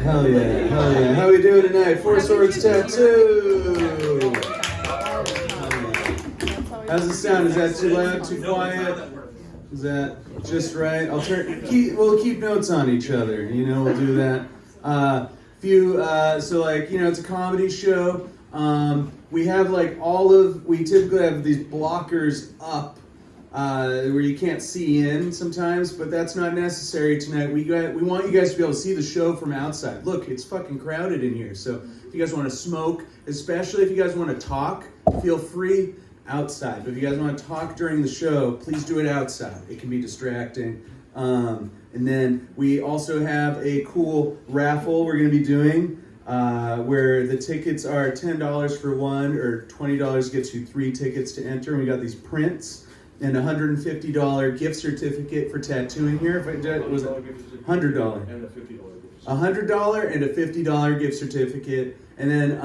Hell yeah, hell yeah. How we doing tonight? Four Swords Tattoo. How's it sound? Is that too loud, too quiet? Is that just right? We'll keep notes on each other. You know, we'll do that. It's a comedy show. We have we typically have these blockers up where you can't see in sometimes, but that's not necessary tonight. We want you guys to be able to see the show from outside. Look, it's fucking crowded in here. So if you guys want to smoke, especially if you guys want to talk, feel free outside. But if you guys want to talk during the show, please do it outside. It can be distracting. And then we also have a cool raffle we're going to be doing where the tickets are $10 for one, or $20 gets you 3 tickets to enter. And we got these prints and a $150 gift certificate for tattooing here. If it was $100 and a $50 gift. $100 and a $50 gift certificate, and then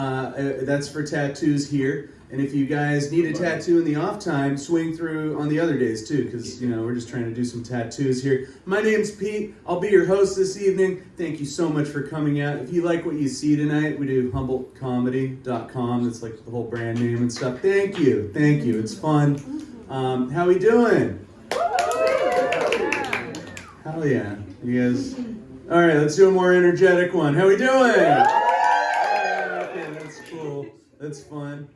that's for tattoos here. And if you guys need a tattoo in the off time, swing through on the other days too, because we're just trying to do some tattoos here. My name's Pete. I'll be your host this evening. Thank you so much for coming out. If you like what you see tonight, we do HumboldtComedy.com. That's like the whole brand name and stuff. Thank you. It's fun. How we doing? Hell yeah. You guys. All right, let's do a more energetic one. How we doing? Okay, that's cool. That's fun.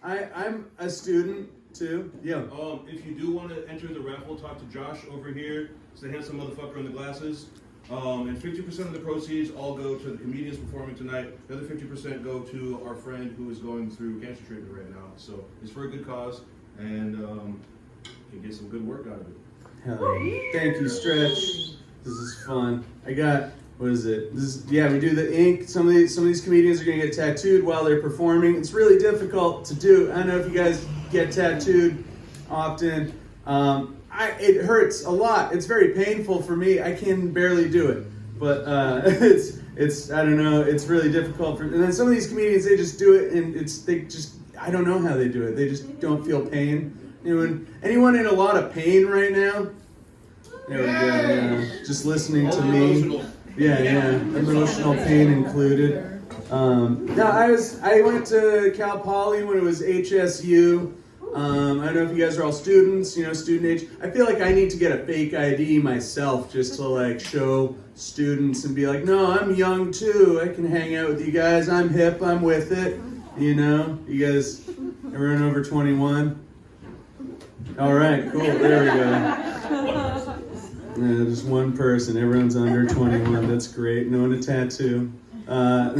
I'm a student too. Yeah. If you do want to enter the raffle, talk to Josh over here. It's the handsome motherfucker in the glasses. And 50% of the proceeds all go to the comedians performing tonight. The other 50% go to our friend who is going through cancer treatment right now. So it's for a good cause, and you can get some good work out of it. Hell yeah. Thank you, Stretch. This is fun. I got. What is it? We do the ink. Some of these comedians are going to get tattooed while they're performing. It's really difficult to do. I don't know if you guys get tattooed often. It hurts a lot. It's very painful for me. I can barely do it. But it's I don't know. It's really difficult and then some of these comedians, they just do it, and I don't know how they do it. They just don't feel pain. Anyone in a lot of pain right now? There we go. Yeah. Just listening to me. Yeah, emotional pain included. I went to Cal Poly when it was HSU. I don't know if you guys are all students, student age. I feel like I need to get a fake ID myself just to show students and be like, no, I'm young too. I can hang out with you guys. I'm hip. I'm with it. You guys, everyone over 21? All right, cool. There we go. Yeah, just one person. Everyone's under 21. That's great. No one a tattoo. I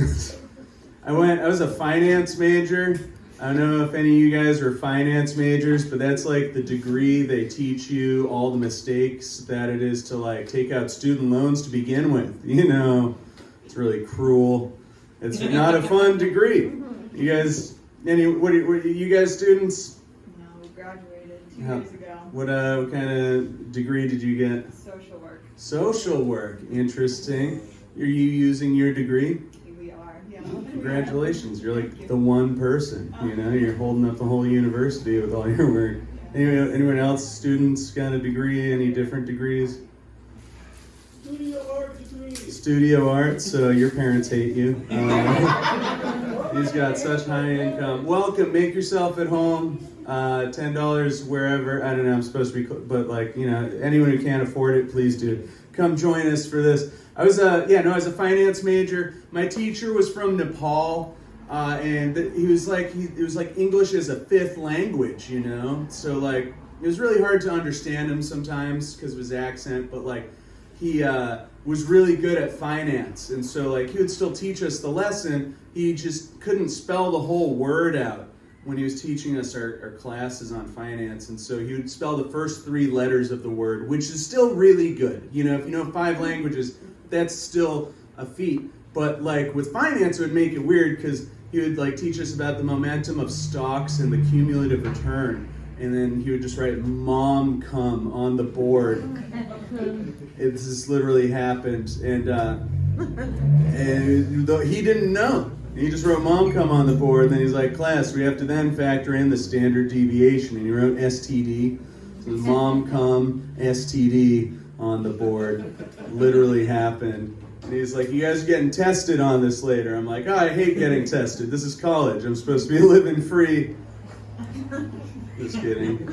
was a finance major. I don't know if any of you guys are finance majors, but that's like the degree they teach you all the mistakes that it is to take out student loans to begin with. It's really cruel. It's not a fun degree. You guys, you guys students? No, we graduated 2 years ago. What kind of degree did you get? Social work. Social work. Interesting. Are you using your degree? We are, yeah. Congratulations. You're like the one person, You're holding up the whole university with all your work. Anyone else, students, got a degree? Any different degrees? Studio art, so your parents hate you. He's got such high income. Welcome, make yourself at home. $10 wherever. I don't know, I'm supposed to be, but anyone who can't afford it, please do. Come join us for this. I was a finance major. My teacher was from Nepal, and it was like English as a 5th language, So it was really hard to understand him sometimes because of his accent, but he was really good at finance, and so he would still teach us the lesson. He just couldn't spell the whole word out when he was teaching us our classes on finance, and so he would spell the first 3 letters of the word, which is still really good. If you know 5 languages, that's still a feat. But with finance, it would make it weird because he would teach us about the momentum of stocks and the cumulative return, and then he would just write "mom come" on the board. It just literally happened, and he didn't know. He just wrote "mom come" on the board, and then he's like, "Class, we have to then factor in the standard deviation," and he wrote STD. So "mom come" STD on the board. Literally happened. And he's like, you guys are getting tested on this later. I'm like, oh, I hate getting tested. This is college. I'm supposed to be living free. Just kidding.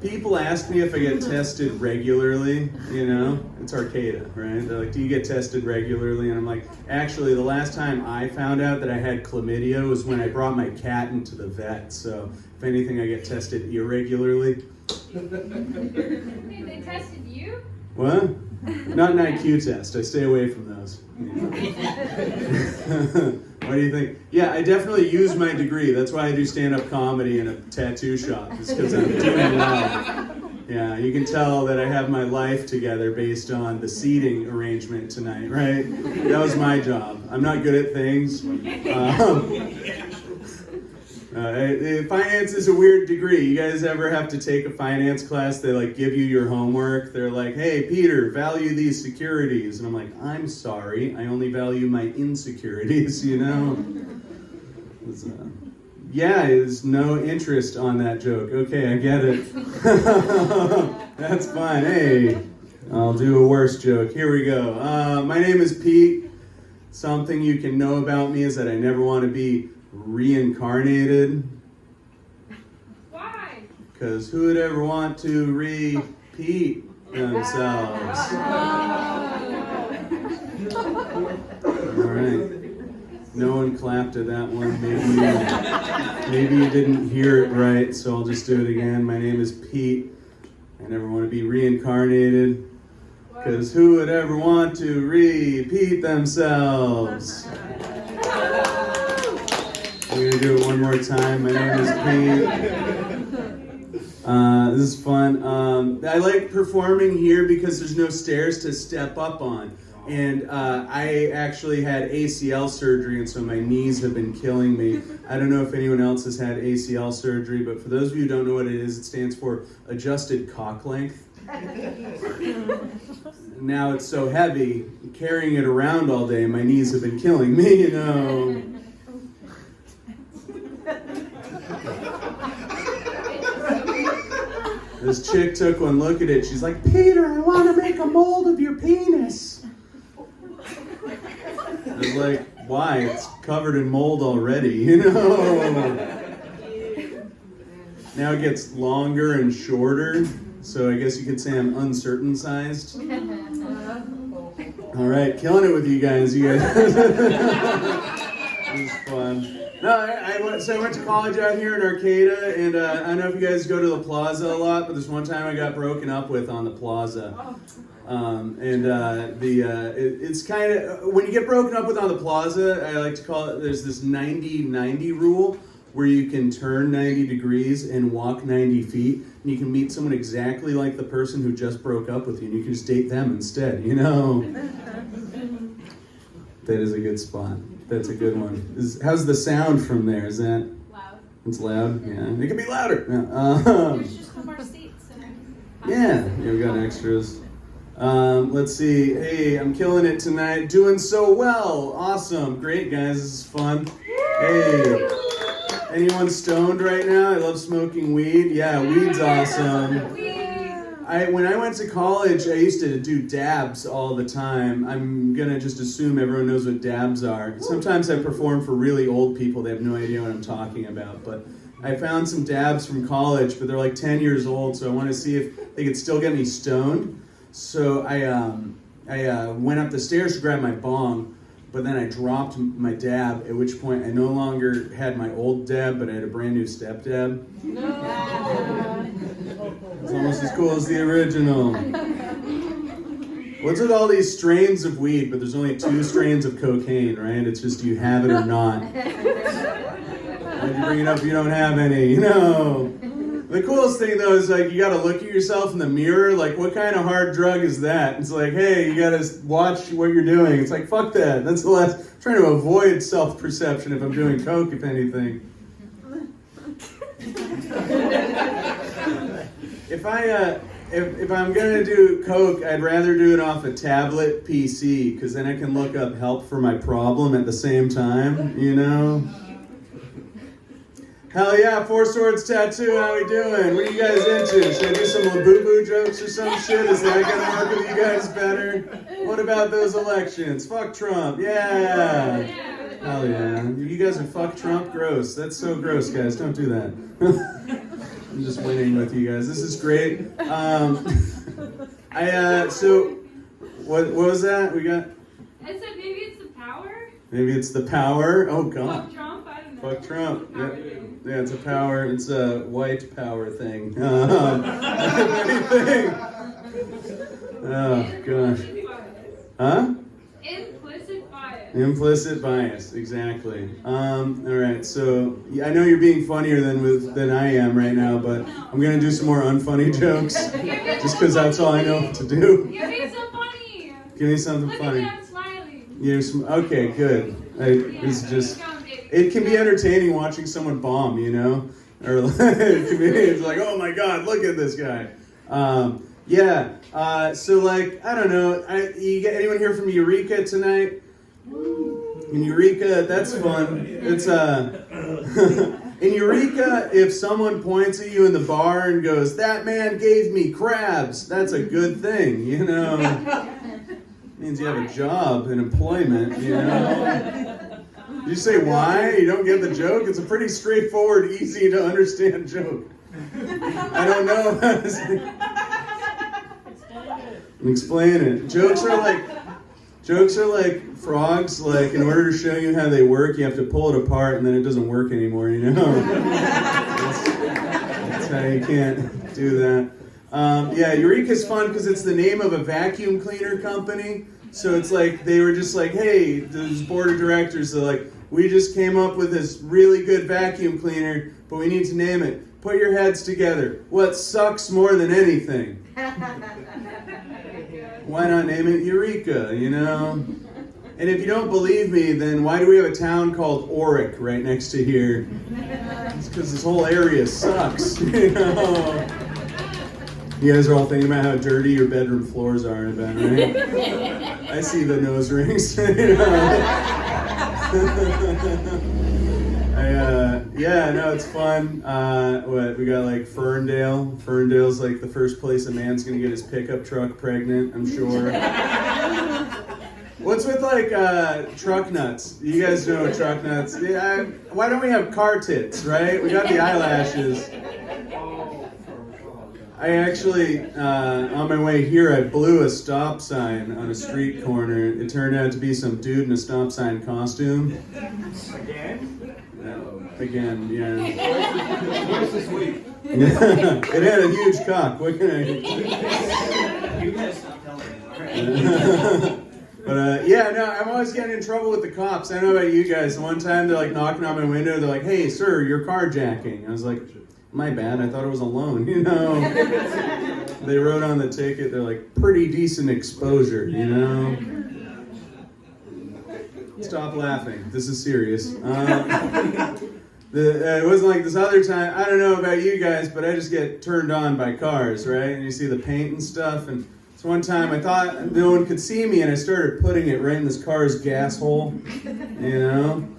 People ask me if I get tested regularly, you know? It's Arcata, right? They're like, do you get tested regularly? And I'm like, actually, the last time I found out that I had chlamydia was when I brought my cat into the vet. So, if anything, I get tested irregularly. They tested you? What? Not an IQ test. I stay away from those. What do you think? Yeah, I definitely use my degree. That's why I do stand-up comedy in a tattoo shop. It's because I'm doing well. Yeah, you can tell that I have my life together based on the seating arrangement tonight, right? That was my job. I'm not good at things. Finance is a weird degree. You guys ever have to take a finance class? They like give you your homework. They're like, hey, Peter, value these securities. And I'm like, I'm sorry. I only value my insecurities, you know? Yeah, there's no interest on that joke. Okay, I get it. That's fine. Hey, I'll do a worse joke. Here we go. My name is Pete. Something you can know about me is that I never want to be reincarnated. Why? Because who would ever want to repeat themselves? All right. No one clapped at that one. Maybe you didn't hear it right, so I'll just do it again. My name is Pete. I never want to be reincarnated. Because who would ever want to repeat themselves? We're going to do it one more time. My name is Pete. This is fun. I like performing here because there's no stairs to step up on. And I actually had ACL surgery, and so my knees have been killing me. I don't know if anyone else has had ACL surgery, but for those of you who don't know what it is, it stands for adjusted cock length. Now it's so heavy, carrying it around all day, my knees have been killing me, you know. This chick took one look at it. She's like, Peter, I want to make a mold of your penis. I was like, why? It's covered in mold already, you know? Now it gets longer and shorter, so I guess you could say I'm uncircumcised. All right, killing it with you guys. This is fun. No, I went to college out here in Arcata, and I don't know if you guys go to the Plaza a lot, but this one time I got broken up with on the Plaza. It's kind of, when you get broken up with on the Plaza, I like to call it, there's this 90-90 rule where you can turn 90 degrees and walk 90 feet, and you can meet someone exactly like the person who just broke up with you, and you can just date them instead, you know? That is a good spot. That's a good one. How's the sound from there? Is that? Loud. It's loud? Yeah. It can be louder. There's just no more seats. Yeah, we've got extras. Let's see. Hey, I'm killing it tonight. Doing so well. Awesome. Great, guys. This is fun. Hey, anyone stoned right now? I love smoking weed. Yeah, weed's awesome. When I went to college, I used to do dabs all the time. I'm gonna just assume everyone knows what dabs are. Sometimes I perform for really old people. They have no idea what I'm talking about. But I found some dabs from college, but they're like 10 years old, so I want to see if they could still get me stoned. So I went up the stairs to grab my bong, but then I dropped my dab, at which point I no longer had my old dab, but I had a brand new step dab. It's almost as cool as the original. What's with all these strains of weed, but there's only 2 strains of cocaine, right? It's just you have it or not. Why'd you bring it up if you don't have any? You know. The coolest thing though is like you gotta look at yourself in the mirror, like what kind of hard drug is that? It's like, hey, you gotta watch what you're doing. It's like, fuck that. That's the last, I'm trying to avoid self-perception if I'm doing coke, if anything. If I'm gonna do coke, I'd rather do it off a tablet PC, because then I can look up help for my problem at the same time, you know? Hell yeah, Four Swords Tattoo, how we doing? What are you guys into? Should I do some Labubu jokes or some shit? Is that gonna work with you guys better? What about those elections? Fuck Trump. Yeah. Hell yeah. You guys are fuck Trump? Gross. That's so gross, guys. Don't do that. I'm just winning with you guys. This is great. So, what was that? We got? I said maybe it's the power. Maybe it's the power. Oh, God. Fuck Trump. I don't know. Fuck Trump. Power Yeah. thing. Yeah, it's a power. It's a white power thing. Anything. Oh, gosh. Implicit bias. Huh? Implicit bias. Implicit bias, exactly. All right, so I know you're being funnier than I am right now, but I'm gonna do some more unfunny jokes, just because that's all I know to do. You're being so funny. Give me something Look funny. at me, I'm smiling. Okay, good. It's just, it can be entertaining watching someone bomb, you know, or it can be, it's like, oh my God, look at this guy. So like, I don't know. You get anyone here from Eureka tonight? In Eureka, that's fun. It's in Eureka, if someone points at you in the bar and goes, "That man gave me crabs," that's a good thing, you know. Means you have a job and employment, you know. You say why? You don't get the joke? It's a pretty straightforward, easy to understand joke. I don't know. Explain it. Jokes are like frogs. Like, in order to show you how they work, you have to pull it apart, and then it doesn't work anymore. You know. That's how you can't do that. Eureka's fun because it's the name of a vacuum cleaner company. So it's like they were just like, hey, this board of directors, they're like, we just came up with this really good vacuum cleaner, but we need to name it. Put your heads together. What sucks more than anything? Why not name it Eureka, you know? And if you don't believe me, then why do we have a town called Oric right next to here? It's because this whole area sucks, you know? You guys are all thinking about how dirty your bedroom floors are, I bet, right? I see the nose rings, you know? It's fun. We got like Ferndale. Ferndale's like the first place a man's gonna get his pickup truck pregnant, I'm sure. What's with like truck nuts? You guys know truck nuts. Yeah, why don't we have car tits, right? We got the eyelashes. I actually, on my way here, I blew a stop sign on a street corner. It turned out to be some dude in a stop sign costume. Again, yeah. Where's this week? It had a huge cock. What can I? You guys stop telling me. All right. But I'm always getting in trouble with the cops. I don't know about you guys. One time they're like knocking on my window. They're like, "Hey, sir, you're carjacking." I was like, "My bad. I thought it was a loan." You know. They wrote on the ticket. They're like, "Pretty decent exposure." You know. Stop laughing. This is serious. It wasn't like this other time. I don't know about you guys, but I just get turned on by cars, right? And you see the paint and stuff. And this one time I thought no one could see me, and I started putting it right in this car's gas hole, you know? And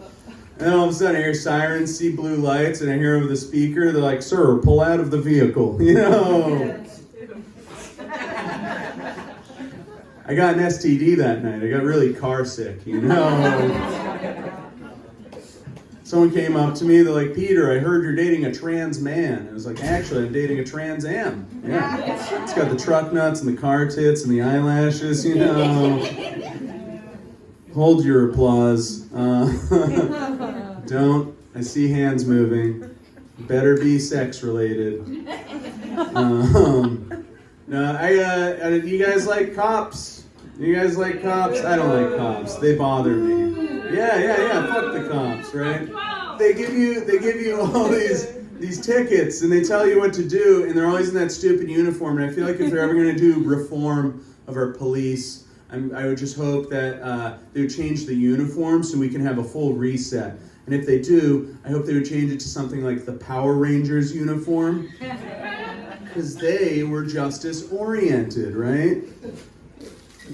then all of a sudden I hear sirens, see blue lights, and I hear over the speaker, they're like, "Sir, pull out of the vehicle," you know? I got an STD that night. I got really car sick, you know? Someone came up to me, they're like, "Peter, I heard you're dating a trans man." I was like, "Actually, I'm dating a Trans Am." Yeah. It's got the truck nuts and the car tits and the eyelashes, you know. Hold your applause. Don't. I see hands moving. Better be sex related. You guys like cops? You guys like cops? I don't like cops. They bother me. Yeah. Fuck the cops, right? They give you all these tickets and they tell you what to do, and they're always in that stupid uniform. And I feel like if they're ever going to do reform of our police, I would just hope that they would change the uniform so we can have a full reset. And if they do, I hope they would change it to something like the Power Rangers uniform, because they were justice oriented, right?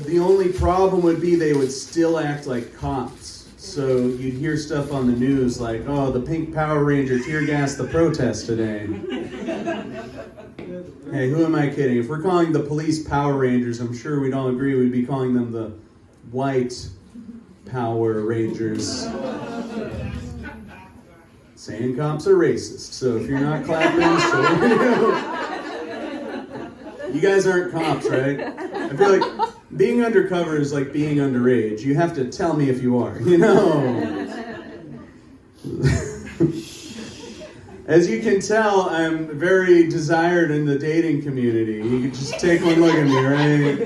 The only problem would be they would still act like cops. So you'd hear stuff on the news like, "Oh, the pink Power Ranger tear gassed the protest today." Hey, who am I kidding? If we're calling the police Power Rangers, I'm sure we'd all agree we'd be calling them the White Power Rangers. Saying cops are racist, so if you're not clapping, so are you. You guys aren't cops, right? I feel like being undercover is like being underage. You have to tell me if you are, you know? As you can tell, I'm very desired in the dating community. You can just take one look at me, right?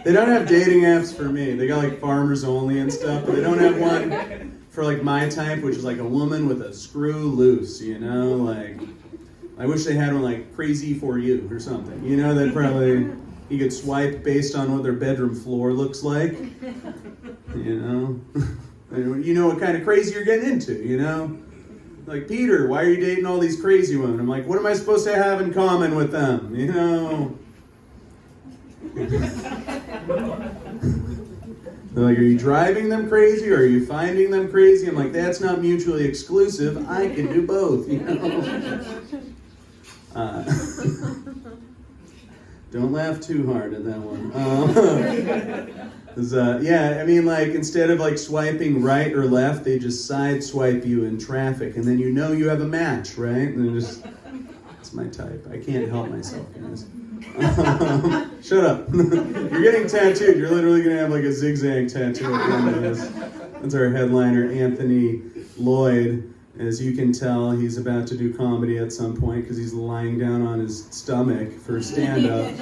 They don't have dating apps for me. They got like Farmers Only and stuff, but they don't have one for like my type, which is like a woman with a screw loose, you know? Like, I wish they had one like Crazy For You or something. You know, that probably you could swipe based on what their bedroom floor looks like. You know? You know what kind of crazy you're getting into, you know? Like, Peter, why are you dating all these crazy women? I'm like, what am I supposed to have in common with them? You know? They're like, are you driving them crazy or are you finding them crazy? I'm like, that's not mutually exclusive. I can do both, you know? Don't laugh too hard at that one. Yeah, I mean, like, instead of like swiping right or left, they just side swipe you in traffic, and then you know you have a match, right? And just, it's my type. I can't help myself, guys. Shut up. You're getting tattooed. You're literally going to have like a zigzag tattoo at the end of this. That's our headliner, Anthony Lloyd. As you can tell, he's about to do comedy at some point because he's lying down on his stomach for stand-up.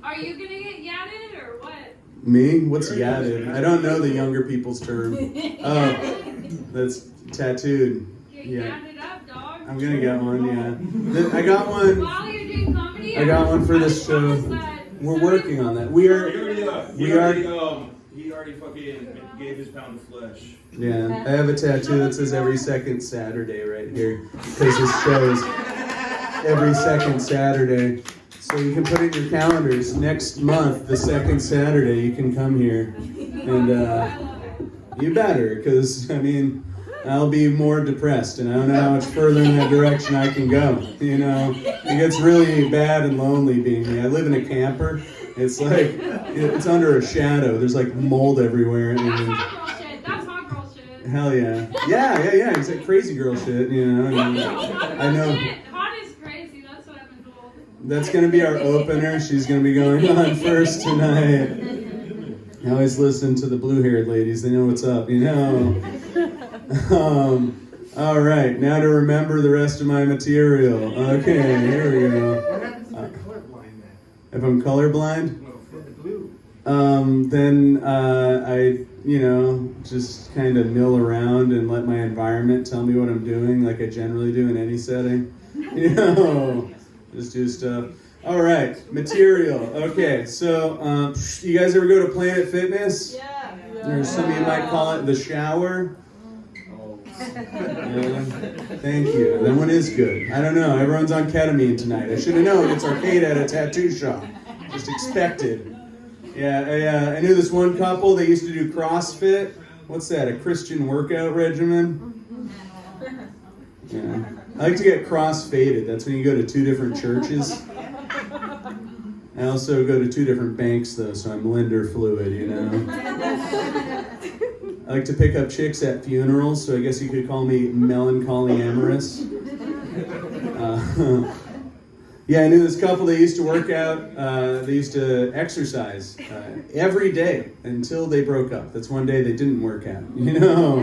Are you gonna get yadded or what? Me? What's yadded? I don't know the younger people's term. Oh, that's tattooed. Get Yeah. yadded up, dog. I'm gonna get one, yeah. I got one. While you're doing comedy, I got one for this I show. promise that We're somebody- working on that. We are. He already fucking gave his pound of flesh. Yeah, I have a tattoo that says every second Saturday right here because this show is every second Saturday. So you can put it in your calendars. Next month, the second Saturday, you can come here, and you better, because I mean, I'll be more depressed, and I don't know how much further in that direction I can go. You know, it gets really bad and lonely being me. I live in a camper. It's like it's under a shadow. There's like mold everywhere, That's and hot girl shit. That's hot girl shit. hell yeah, yeah. It's like crazy girl shit. You know, I know. Shit, hot is crazy. That's what I've been told. That's gonna be our opener. She's gonna be going on first tonight. I always listen to the blue-haired ladies. They know what's up, you know. All right, now to remember the rest of my material. Okay, here we go. What happens if you're colorblind then? If I'm colorblind, For the blue. then I, just kind of mill around and let my environment tell me what I'm doing, like I generally do in any setting. You know, just do stuff. All right, material. Okay, so you guys ever go to Planet Fitness? Yeah. Or some of you might call it the shower. Yeah, thank you. That one is good. I don't know. Everyone's on ketamine tonight. I should have known. It's arcade at a tattoo shop. Just expected. Yeah, I knew this one couple. They used to do CrossFit. What's that? A Christian workout regimen? Yeah. I like to get cross-faded. That's when you go to two different churches. I also go to two different banks, though, so I'm lender fluid, you know. I like to pick up chicks at funerals, so I guess you could call me melancholy amorous. Yeah, I knew this couple. They used to work out. They used to exercise every day until they broke up. That's one day they didn't work out, you know.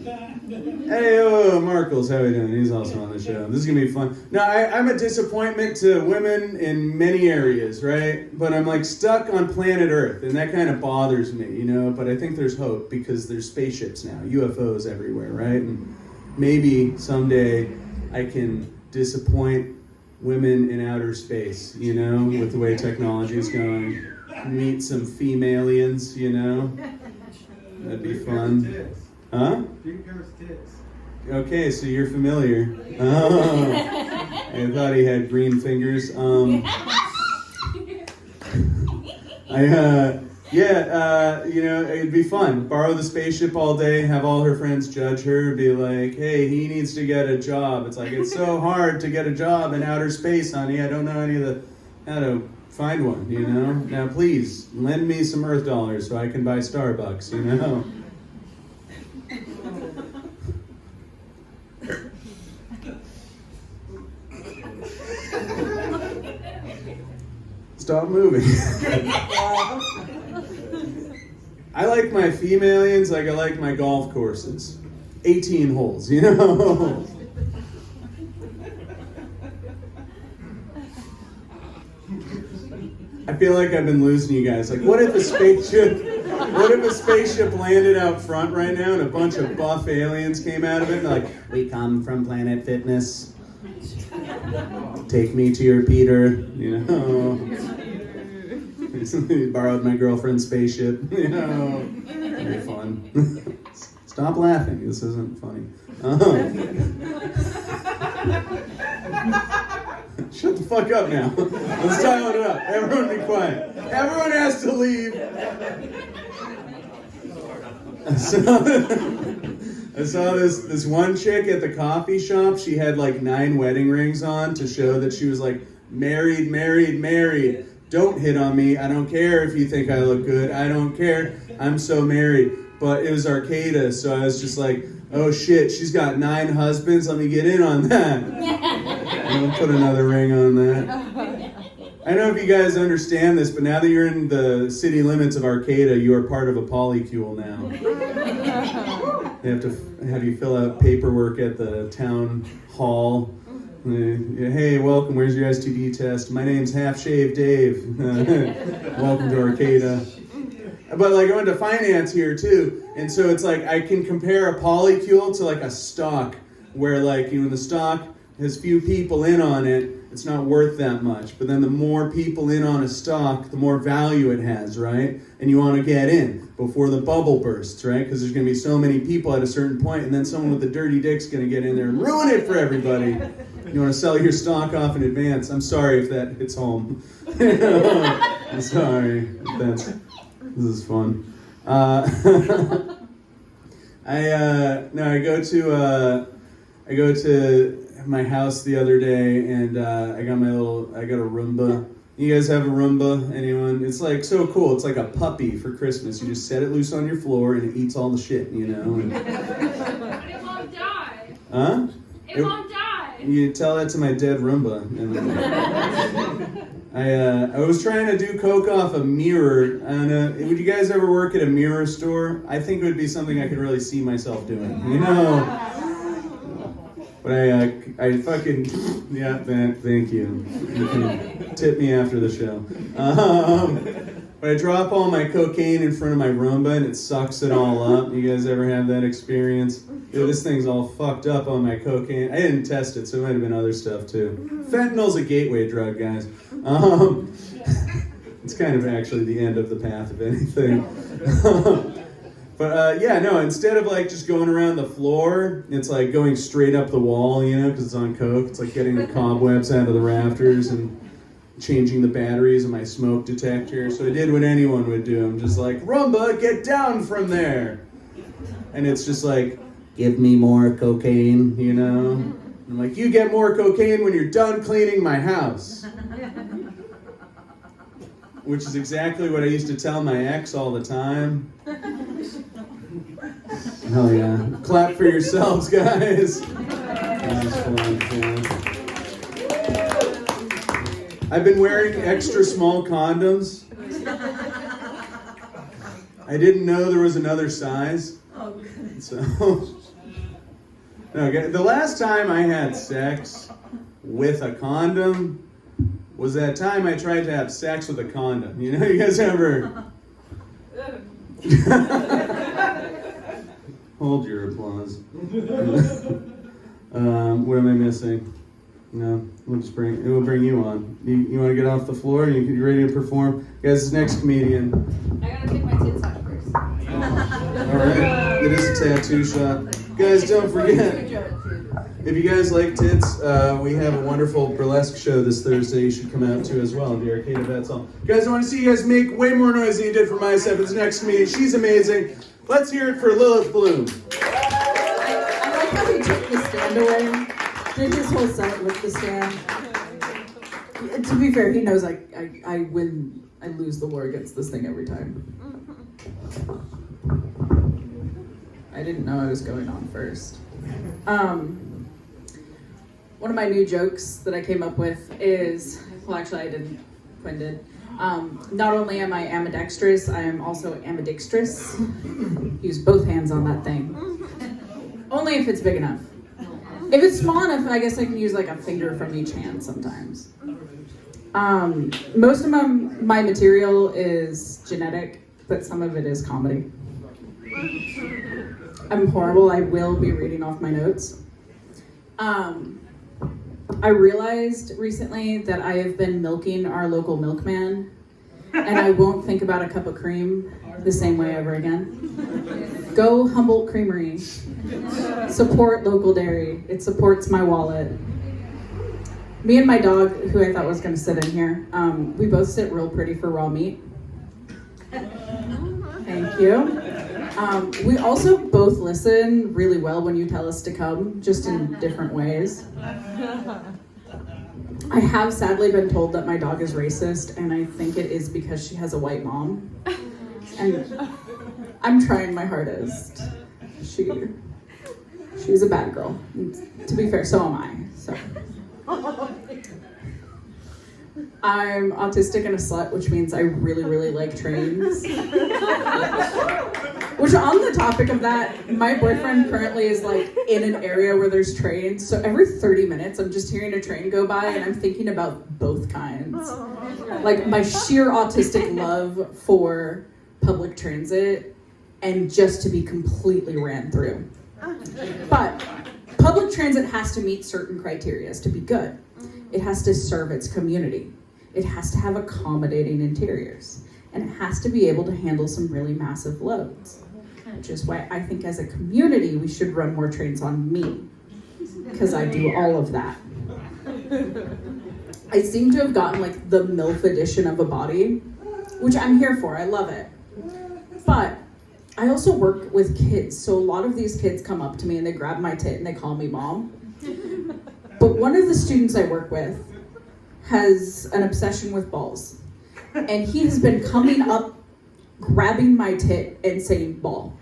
Hey, Markles, how are you doing? He's also on the show. This is going to be fun. No, I'm a disappointment to women in many areas, right? But I'm like stuck on planet Earth, and that kind of bothers me, you know? But I think there's hope because there's spaceships now, UFOs everywhere, right? And maybe someday I can disappoint women in outer space, you know, with the way technology is going. Meet some femalians, you know? That'd be fun. Huh? Big girl's tits. Okay, so you're familiar. Oh, I thought he had green fingers. Yeah, it'd be fun. Borrow the spaceship all day, have all her friends judge her, be like, hey, he needs to get a job. It's like, it's so hard to get a job in outer space, honey. I don't know how to find one, Now, please, lend me some Earth dollars so I can buy Starbucks, Stop moving. I like my female aliens like I like my golf courses. 18 holes, I feel like I've been losing you guys. Like, what if a spaceship landed out front right now and a bunch of buff aliens came out of it and they're like, we come from Planet Fitness. Take me to your Peter, Borrowed my girlfriend's spaceship, Very fun. Stop laughing, this isn't funny. Shut the fuck up now. Let's dial it up. Everyone be quiet. Everyone has to leave. I saw this one chick at the coffee shop. She had like 9 wedding rings on to show that she was like married, married, married. Don't hit on me. I don't care if you think I look good. I don't care. I'm so married. But it was Arcata, so I was just like, oh shit, she's got 9 husbands. Let me get in on that. I'll put another ring on that. I don't know if you guys understand this, but now that you're in the city limits of Arcata, you are part of a polycule now. They have to have you fill out paperwork at the town hall. Hey, welcome. Where's your STD test? My name's Half Shave Dave. Welcome to Arcata. But like I went to finance here too, and so it's like I can compare a polycule to like a stock, where like the stock has few people in on it, it's not worth that much. But then the more people in on a stock, the more value it has, right? And you want to get in before the bubble bursts, right? Because there's going to be so many people at a certain point, and then someone with a dirty dick's going to get in there and ruin it for everybody. You want to sell your stock off in advance. I'm sorry if that hits home. I'm sorry. This is fun. I go to my house the other day, and I got a Roomba. You guys have a Roomba? Anyone? It's like so cool. It's like a puppy for Christmas. You just set it loose on your floor, and it eats all the shit, and... But it won't die. Huh? It won't die. You tell that to my dead Roomba. I was trying to do coke off a mirror. And would you guys ever work at a mirror store? I think it would be something I could really see myself doing. But I fucking, yeah, thank you. You can tip me after the show. But I drop all my cocaine in front of my Roomba and it sucks it all up. You guys ever have that experience? Dude, this thing's all fucked up on my cocaine. I didn't test it, so it might have been other stuff too. Fentanyl's a gateway drug, guys. It's kind of actually the end of the path of anything. But instead of like just going around the floor, it's like going straight up the wall, because it's on coke. It's like getting the cobwebs out of the rafters and changing the batteries in my smoke detector. So I did what anyone would do. I'm just like, Roomba, get down from there. And it's just like, give me more cocaine, I'm like, you get more cocaine when you're done cleaning my house. Which is exactly what I used to tell my ex all the time. Hell yeah. Clap for yourselves, guys. That was fun, yeah. I've been wearing extra small condoms. I didn't know there was another size. So, no, the last time I had sex with a condom was that time I tried to have sex with a condom. You guys ever... Hold your applause. What am I missing? No, it will bring you on. You want to get off the floor? You ready to perform? Guys, this next comedian. I gotta take my tits out first. All right, it is a tattoo shop. Guys, don't forget. If you guys like tits, we have a wonderful burlesque show this Thursday. You should come out to as well. The Arcade Vets Hall. Guys, I want to see you guys make way more noise than you did for my set. It's next to me. She's amazing. Let's hear it for Lilith Bloom. I like how he took the stand away. Did his whole set with the stand. To be fair, he knows I win. I lose the war against this thing every time. I didn't know I was going on first. One of my new jokes that I came up with is, well, actually I didn't. Quinn did. Not only am I ambidextrous, I am also ambidextrous. Use both hands on that thing. Only if it's big enough. If it's small enough, I guess I can use like a finger from each hand sometimes. Most of my material is genetic, but some of it is comedy. I'm horrible. I will be reading off my notes. I realized recently that I have been milking our local milkman, and I won't think about a cup of cream the same way ever again. Go Humboldt Creamery. Support local dairy. It supports my wallet. Me and my dog, who I thought was going to sit in here, we both sit real pretty for raw meat. Thank you. We also both listen really well when you tell us to come, just in different ways. I have sadly been told that my dog is racist, and I think it is because she has a white mom. And I'm trying my hardest. She's a bad girl. And to be fair, so am I. So I'm autistic and a slut, which means I really, really like trains. Which, on the topic of that, my boyfriend currently is like in an area where there's trains. So every 30 minutes, I'm just hearing a train go by and I'm thinking about both kinds. Like my sheer autistic love for public transit and just to be completely ran through. But public transit has to meet certain criteria to be good. It has to serve its community. It has to have accommodating interiors. And it has to be able to handle some really massive loads. Which is why I think as a community, we should run more trains on me. Because I do all of that. I seem to have gotten like the MILF edition of a body, which I'm here for, I love it. But I also work with kids, so a lot of these kids come up to me and they grab my tit and they call me mom. But one of the students I work with has an obsession with balls. And he has been coming up, grabbing my tit and saying ball.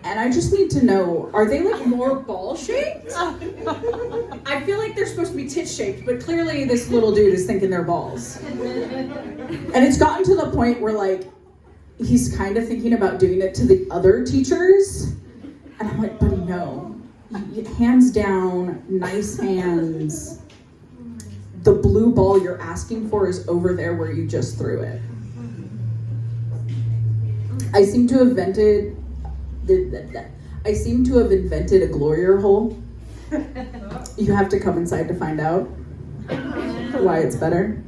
And I just need to know, are they like more ball shaped? I feel like they're supposed to be tit shaped, but clearly this little dude is thinking they're balls. And it's gotten to the point where like, he's kind of thinking about doing it to the other teachers. And I'm like, buddy, no. Hands down, nice hands. The blue ball you're asking for is over there where you just threw it. I seem to have invented a Glorier hole. You have to come inside to find out why it's better.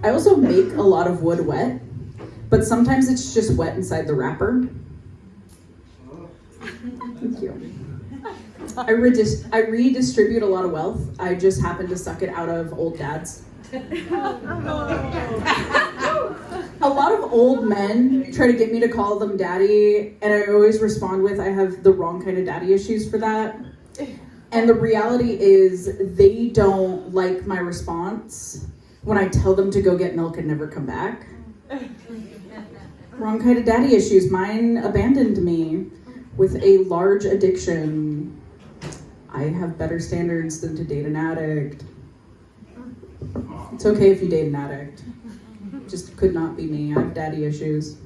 I also make a lot of wood wet, but sometimes it's just wet inside the wrapper. Thank you. I redistribute a lot of wealth. I just happen to suck it out of old dads. A lot of old men try to get me to call them daddy, and I always respond with, I have the wrong kind of daddy issues for that. And the reality is they don't like my response when I tell them to go get milk and never come back. Wrong kind of daddy issues. Mine abandoned me with a large addiction. I have better standards than to date an addict. It's okay if you date an addict. Just could not be me. I have daddy issues.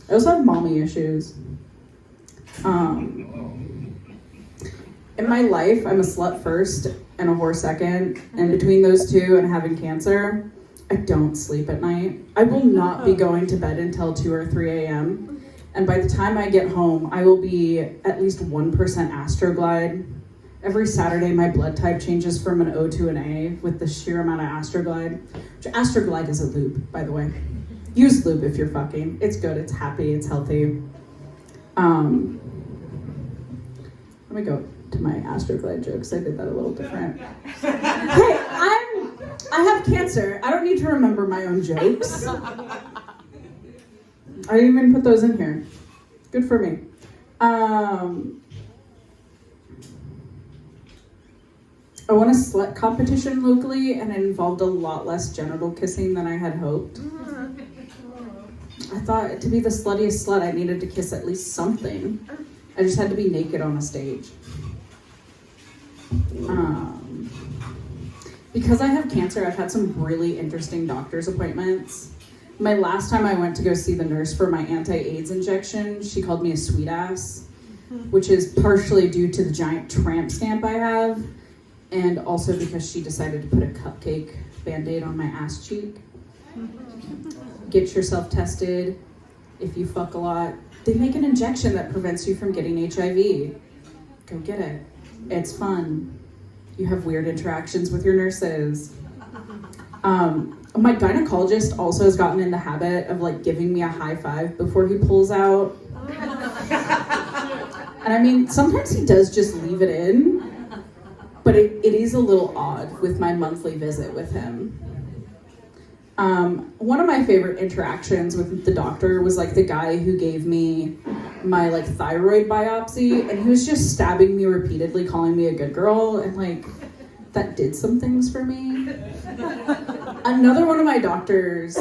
I also have mommy issues. In my life, I'm a slut first and a whore second. And between those two and having cancer, I don't sleep at night. I will not be going to bed until 2 or 3 a.m. And by the time I get home, I will be at least 1% Astroglide. Every Saturday, my blood type changes from an O to an A with the sheer amount of Astroglide. Which Astroglide is a lube, by the way. Use lube if you're fucking. It's good, it's happy, it's healthy. Let me go. to my Astroglide jokes. I did that a little different. Hey, I have cancer. I don't need to remember my own jokes. I didn't even put those in here. Good for me. I won a slut competition locally, and it involved a lot less genital kissing than I had hoped. I thought to be the sluttiest slut, I needed to kiss at least something. I just had to be naked on a stage. Because I have cancer, I've had some really interesting doctor's appointments. My last time I went to go see the nurse for my anti-AIDS injection, she called me a sweet ass, which is partially due to the giant tramp stamp I have, and also because she decided to put a cupcake Band-Aid on my ass cheek. Get yourself tested. If you fuck a lot, they make an injection that prevents you from getting HIV. Go get it. It's fun. You have weird interactions with your nurses. My gynecologist also has gotten in the habit of like giving me a high five before he pulls out. And I mean, sometimes he does just leave it in, but it is a little odd with my monthly visit with him. One of my favorite interactions with the doctor was like the guy who gave me my like thyroid biopsy, and he was just stabbing me repeatedly, calling me a good girl, and like that did some things for me. Another one of my doctors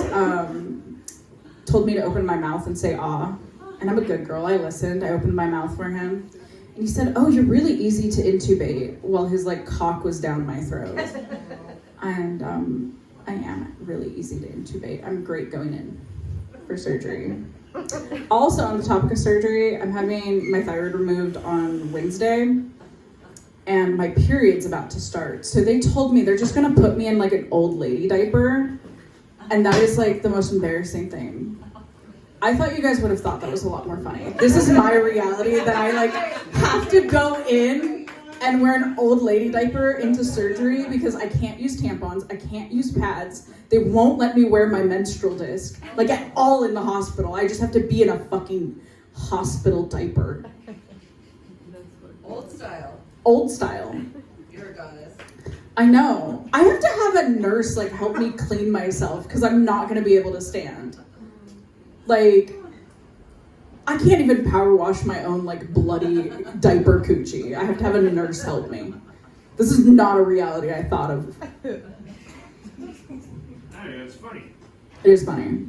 told me to open my mouth and say ah, and I'm a good girl. I listened. I opened my mouth for him, and he said, "Oh, you're really easy to intubate," while his like cock was down my throat. And I am really easy to intubate. I'm great going in for surgery. Also, on the topic of surgery, I'm having my thyroid removed on Wednesday, and my period's about to start. So they told me they're just gonna put me in like an old lady diaper, and that is like the most embarrassing thing. I thought you guys would have thought that was a lot more funny. This is my reality, that I like have to go in and wear an old lady diaper into surgery because I can't use tampons, I can't use pads, they won't let me wear my menstrual disc, like at all in the hospital. I just have to be in a fucking hospital diaper. Old style. Old style. You're a goddess. I know. I have to have a nurse like help me clean myself because I'm not gonna be able to stand. Like, I can't even power wash my own like bloody diaper coochie. I have to have a nurse help me. This is not a reality I thought of. Hey, it's funny. It is funny.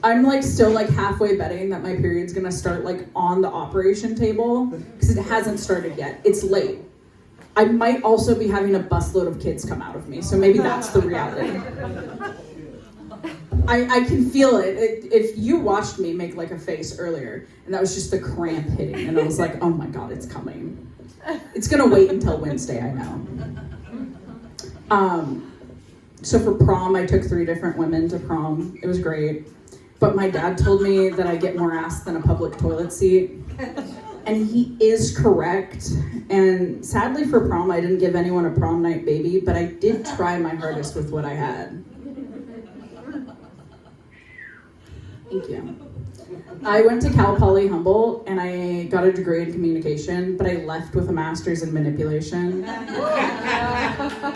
I'm like still like halfway betting that my period's gonna start like on the operation table because it hasn't started yet. It's late. I might also be having a busload of kids come out of me, so maybe that's the reality. I can feel it. If you watched me make like a face earlier, and that was just the cramp hitting, and I was like, oh my God, it's coming. It's gonna wait until Wednesday, I know. So for prom, I took 3 different women to prom. It was great. But my dad told me that I get more ass than a public toilet seat. And he is correct. And sadly for prom, I didn't give anyone a prom night baby, but I did try my hardest with what I had. Thank you. I went to Cal Poly Humboldt and I got a degree in communication, but I left with a master's in manipulation.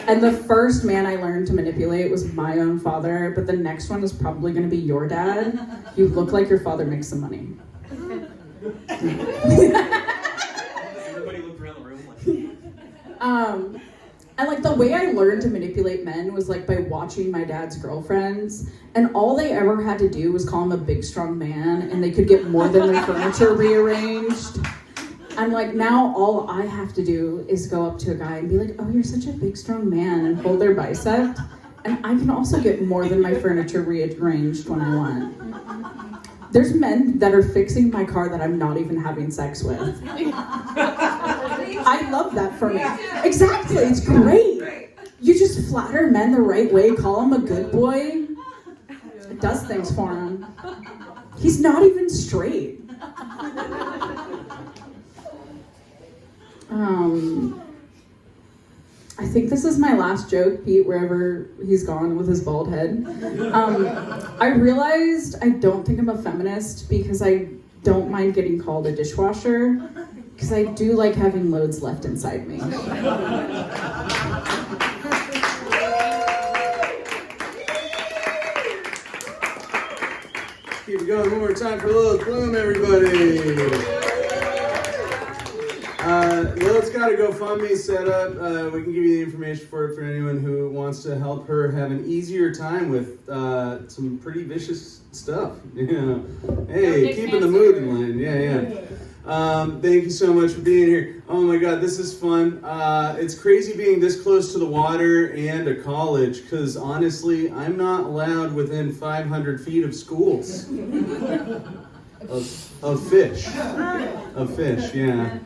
And the first man I learned to manipulate was my own father, but the next one is probably going to be your dad. You look like your father makes some money. Everybody looked around the room like, And like the way I learned to manipulate men was like by watching my dad's girlfriends, and all they ever had to do was call him a big strong man and they could get more than their furniture rearranged. And like now all I have to do is go up to a guy and be like, oh, you're such a big strong man, and hold their bicep, and I can also get more than my furniture rearranged when I want. There's men that are fixing my car that I'm not even having sex with. I love that for me. Exactly, it's great. You just flatter men the right way, call him a good boy. It does things for him. He's not even straight. I think this is my last joke, Pete, wherever he's gone with his bald head. I realized I don't think I'm a feminist because I don't mind getting called a dishwasher. Because I do like having loads left inside me. Keep it going. One more time for Lilith Bloom, everybody. Lilith's got a GoFundMe set up. We can give you the information for it for anyone who wants to help her have an easier time with some pretty vicious stuff. You know, hey, big keeping the fan mood server. in line. Yeah. Thank you so much for being here. Oh my God, this is fun. It's crazy being this close to the water and a college, because honestly, I'm not allowed within 500 feet of schools. Of fish. Of fish, yeah.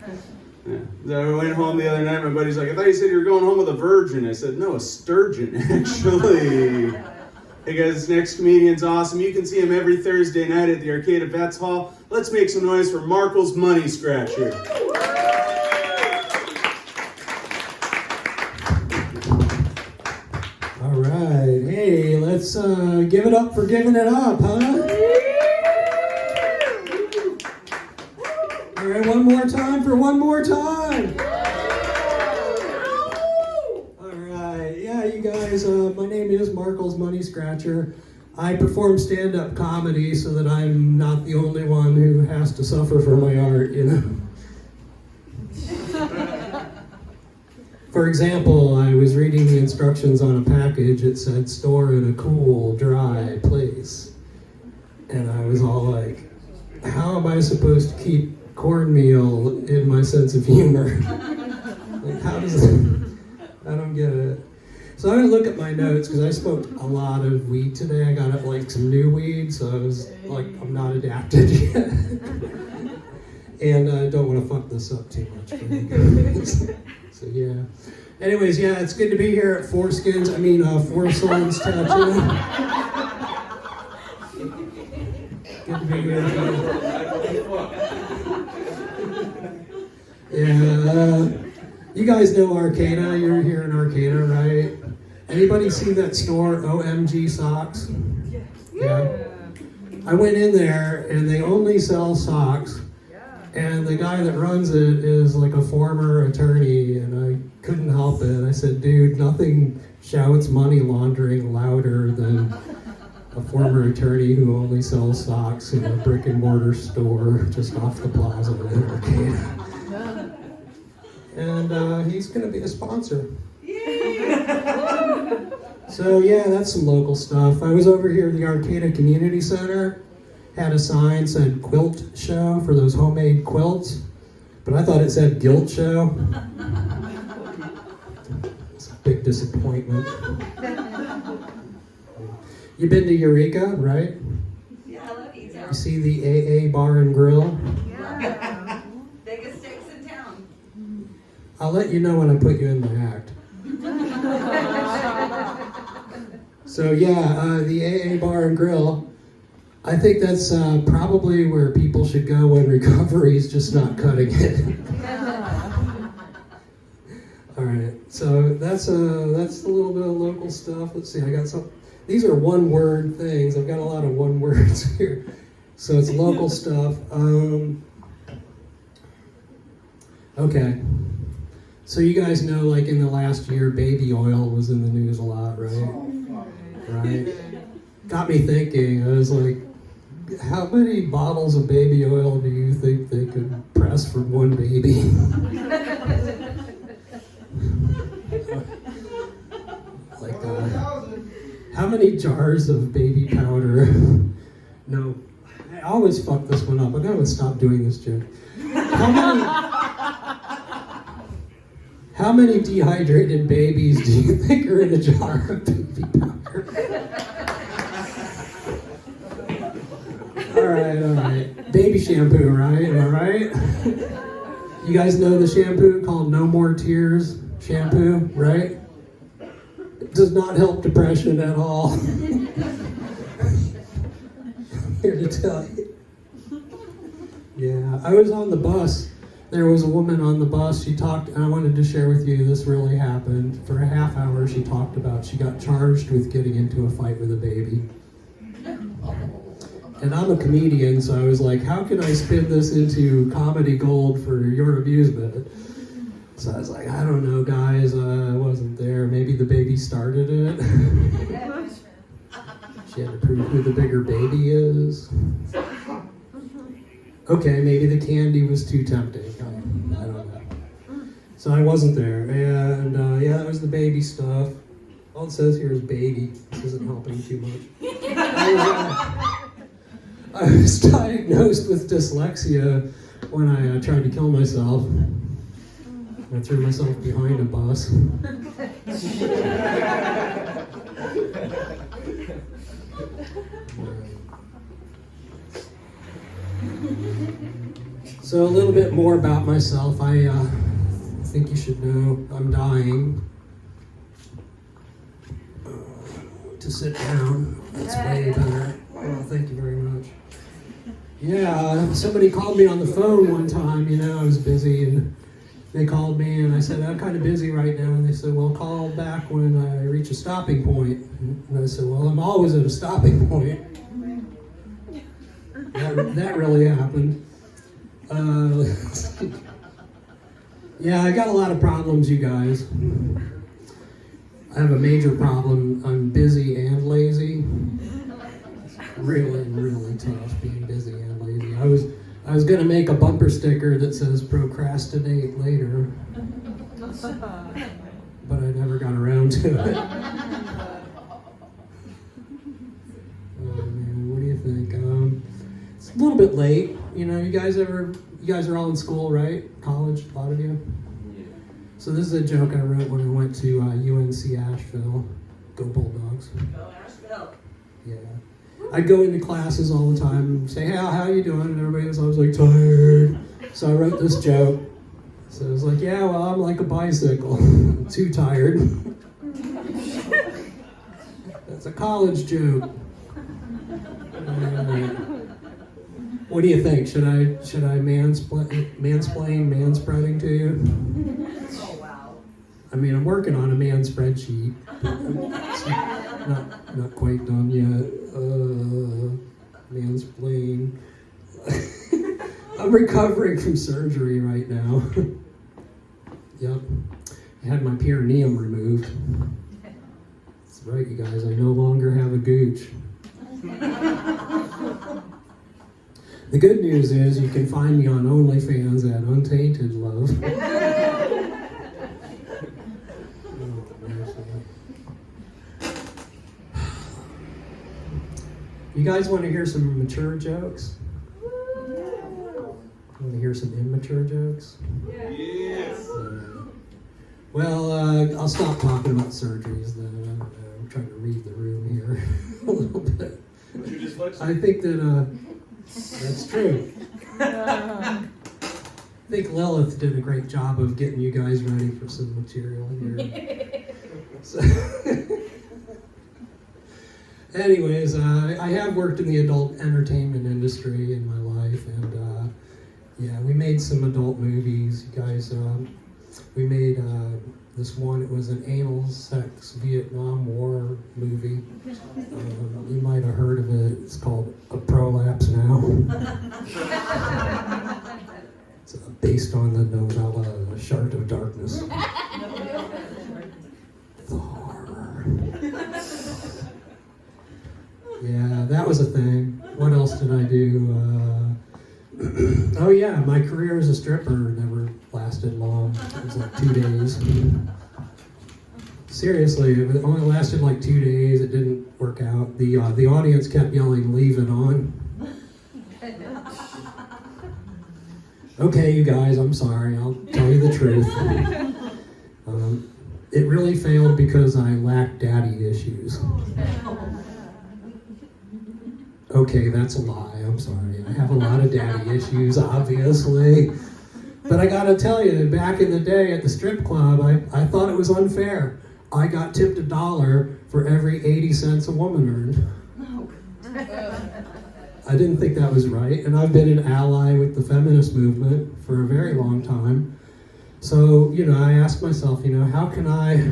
So I went home the other night, my buddy's like, I thought you said you were going home with a virgin. I said, no, a sturgeon, actually. Hey guys, this next comedian's awesome. You can see him every Thursday night at the Arcade at Vets Hall. Let's make some noise for Markle's Money Scratcher. All right, hey, let's give it up for giving it up, huh? All right, one more time for one more time. All right, yeah, you guys, my name is Markle's Money Scratcher. I perform stand-up comedy so that I'm not the only one who has to suffer for my art, you know? For example, I was reading the instructions on a package. It said, store in a cool, dry place. And I was all like, how am I supposed to keep cornmeal in my sense of humor? Like, how does it? I don't get it. So I'm gonna look at my notes because I smoked a lot of weed today. I got like some new weed, so I was like, I'm not adapted yet. And I don't want to fuck this up too much for you guys. So yeah. Anyways, yeah, it's good to be here at Four Souls Tattoo. Good to be here. Yeah, you guys know Arcata. You're here in Arcata, right? Anybody seen that store, OMG Socks? Yeah. I went in there and they only sell socks. And the guy that runs it is like a former attorney, and I couldn't help it. I said, dude, nothing shouts money laundering louder than a former attorney who only sells socks in a brick and mortar store just off the plaza in Arcata. And he's going to be a sponsor. So yeah, that's some local stuff. I was over here at the Arcata Community Center. Had a sign said quilt show for those homemade quilts, but I thought it said guilt show. It's a big disappointment. You've been to Eureka, right? Yeah, I love you. You see the AA Bar and Grill? Yeah. Biggest sticks in town. I'll let you know when I put you in my act. So yeah, the AA Bar and Grill, I think that's probably where people should go when recovery is just not cutting it. All right, so that's a little bit of local stuff. Let's see, I got some. These are one-word things. I've got a lot of one words here, so it's local stuff. Okay, so you guys know, like in the last year, baby oil was in the news a lot, right? Right. Got me thinking. I was like, how many bottles of baby oil do you think they could press from one baby? Like, how many jars of baby powder? No, I always fuck this one up. I'm gonna stop doing this joke. How many dehydrated babies do you think are in a jar of baby powder? All right. Baby shampoo, right? Am I right? You guys know the shampoo called No More Tears shampoo, right? It does not help depression at all. I'm here to tell you. Yeah, I was on the bus. There was a woman on the bus. She talked, and I wanted to share with you, this really happened. For a half hour, she talked about she got charged with getting into a fight with a baby. And I'm a comedian, so I was like, how can I spin this into comedy gold for your amusement? So I was like, I don't know, guys. I wasn't there. Maybe the baby started it. She had to prove who the bigger baby is. Okay, maybe the candy was too tempting. I don't know. So I wasn't there. And yeah, that was the baby stuff. All it says here is baby. This isn't helping too much. I was diagnosed with dyslexia when I tried to kill myself. I threw myself behind a bus. So a little bit more about myself. I think you should know I'm dying. To sit down. That's way better. Oh, thank you very much. Yeah, somebody called me on the phone one time. I was busy, and they called me, and I said, I'm kind of busy right now. And they said, well, call back when I reach a stopping point. And I said, well, I'm always at a stopping point. That really happened. Yeah, I got a lot of problems, you guys. I have a major problem. I'm busy and lazy. It's really, really tough being busy and lazy. I was gonna make a bumper sticker that says procrastinate later, but I never got around to it. Oh man, what do you think? It's a little bit late. You guys are all in school, right? College, a lot of you. So this is a joke I wrote when I went to UNC Asheville. Go Bulldogs. Go Asheville. Yeah. I'd go into classes all the time and say, hey, how you doing? And everybody was always like, tired. So I wrote this joke. So it was like, yeah, well, I'm like a bicycle. I'm too tired. That's a college joke. What do you think? Should I manspreading to you? Oh, wow. I mean, I'm working on a man spreadsheet. It's not quite done yet. Mansplain. I'm recovering from surgery right now. Yep. I had my perineum removed. That's right, you guys. I no longer have a gooch. The good news is you can find me on OnlyFans at Untainted Love. You guys want to hear some mature jokes? Want to hear some immature jokes? Yes. Well, I'll stop talking about surgeries then. I don't know. I'm trying to read the room here a little bit. What's your dyslexia? I think that that's true. I think Lilith did a great job of getting you guys ready for some material here. So, anyways, I have worked in the adult entertainment industry in my life, and yeah, we made some adult movies. You guys, we made this one. It was an anal sex Vietnam War movie. You might have heard of it. It's called A Prolapse Now. It's based on the novella A Shard of Darkness. The horror. Yeah, that was a thing. What else did I do? Oh yeah, my career as a stripper never lasted long. It was like 2 days. Seriously, it only lasted like 2 days. It didn't work out. The audience kept yelling, "Leave it on." Okay, you guys, I'm sorry. I'll tell you the truth. It really failed because I lacked daddy issues. Okay, that's a lie. I'm sorry. I have a lot of daddy issues, obviously. But I gotta tell you, back in the day at the strip club, I thought it was unfair. I got tipped $1 for every 80 cents a woman earned. I didn't think that was right, and I've been an ally with the feminist movement for a very long time. So, I asked myself, how can I,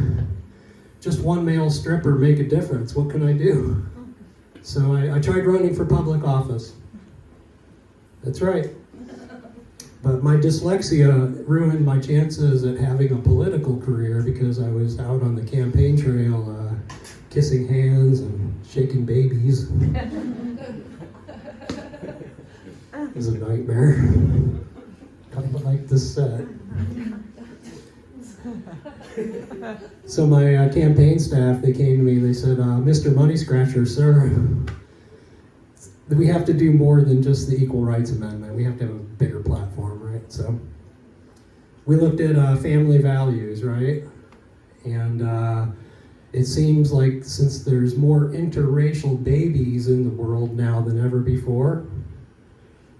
just one male stripper, make a difference? What can I do? So I tried running for public office. That's right. But my dyslexia ruined my chances at having a political career because I was out on the campaign trail kissing hands and shaking babies. It was a nightmare. Kind of like this set. So my campaign staff, they came to me and they said, Mr. Money Scratcher, sir, we have to do more than just the Equal Rights Amendment. We have to have a bigger platform, right? So we looked at family values, right? And it seems like since there's more interracial babies in the world now than ever before,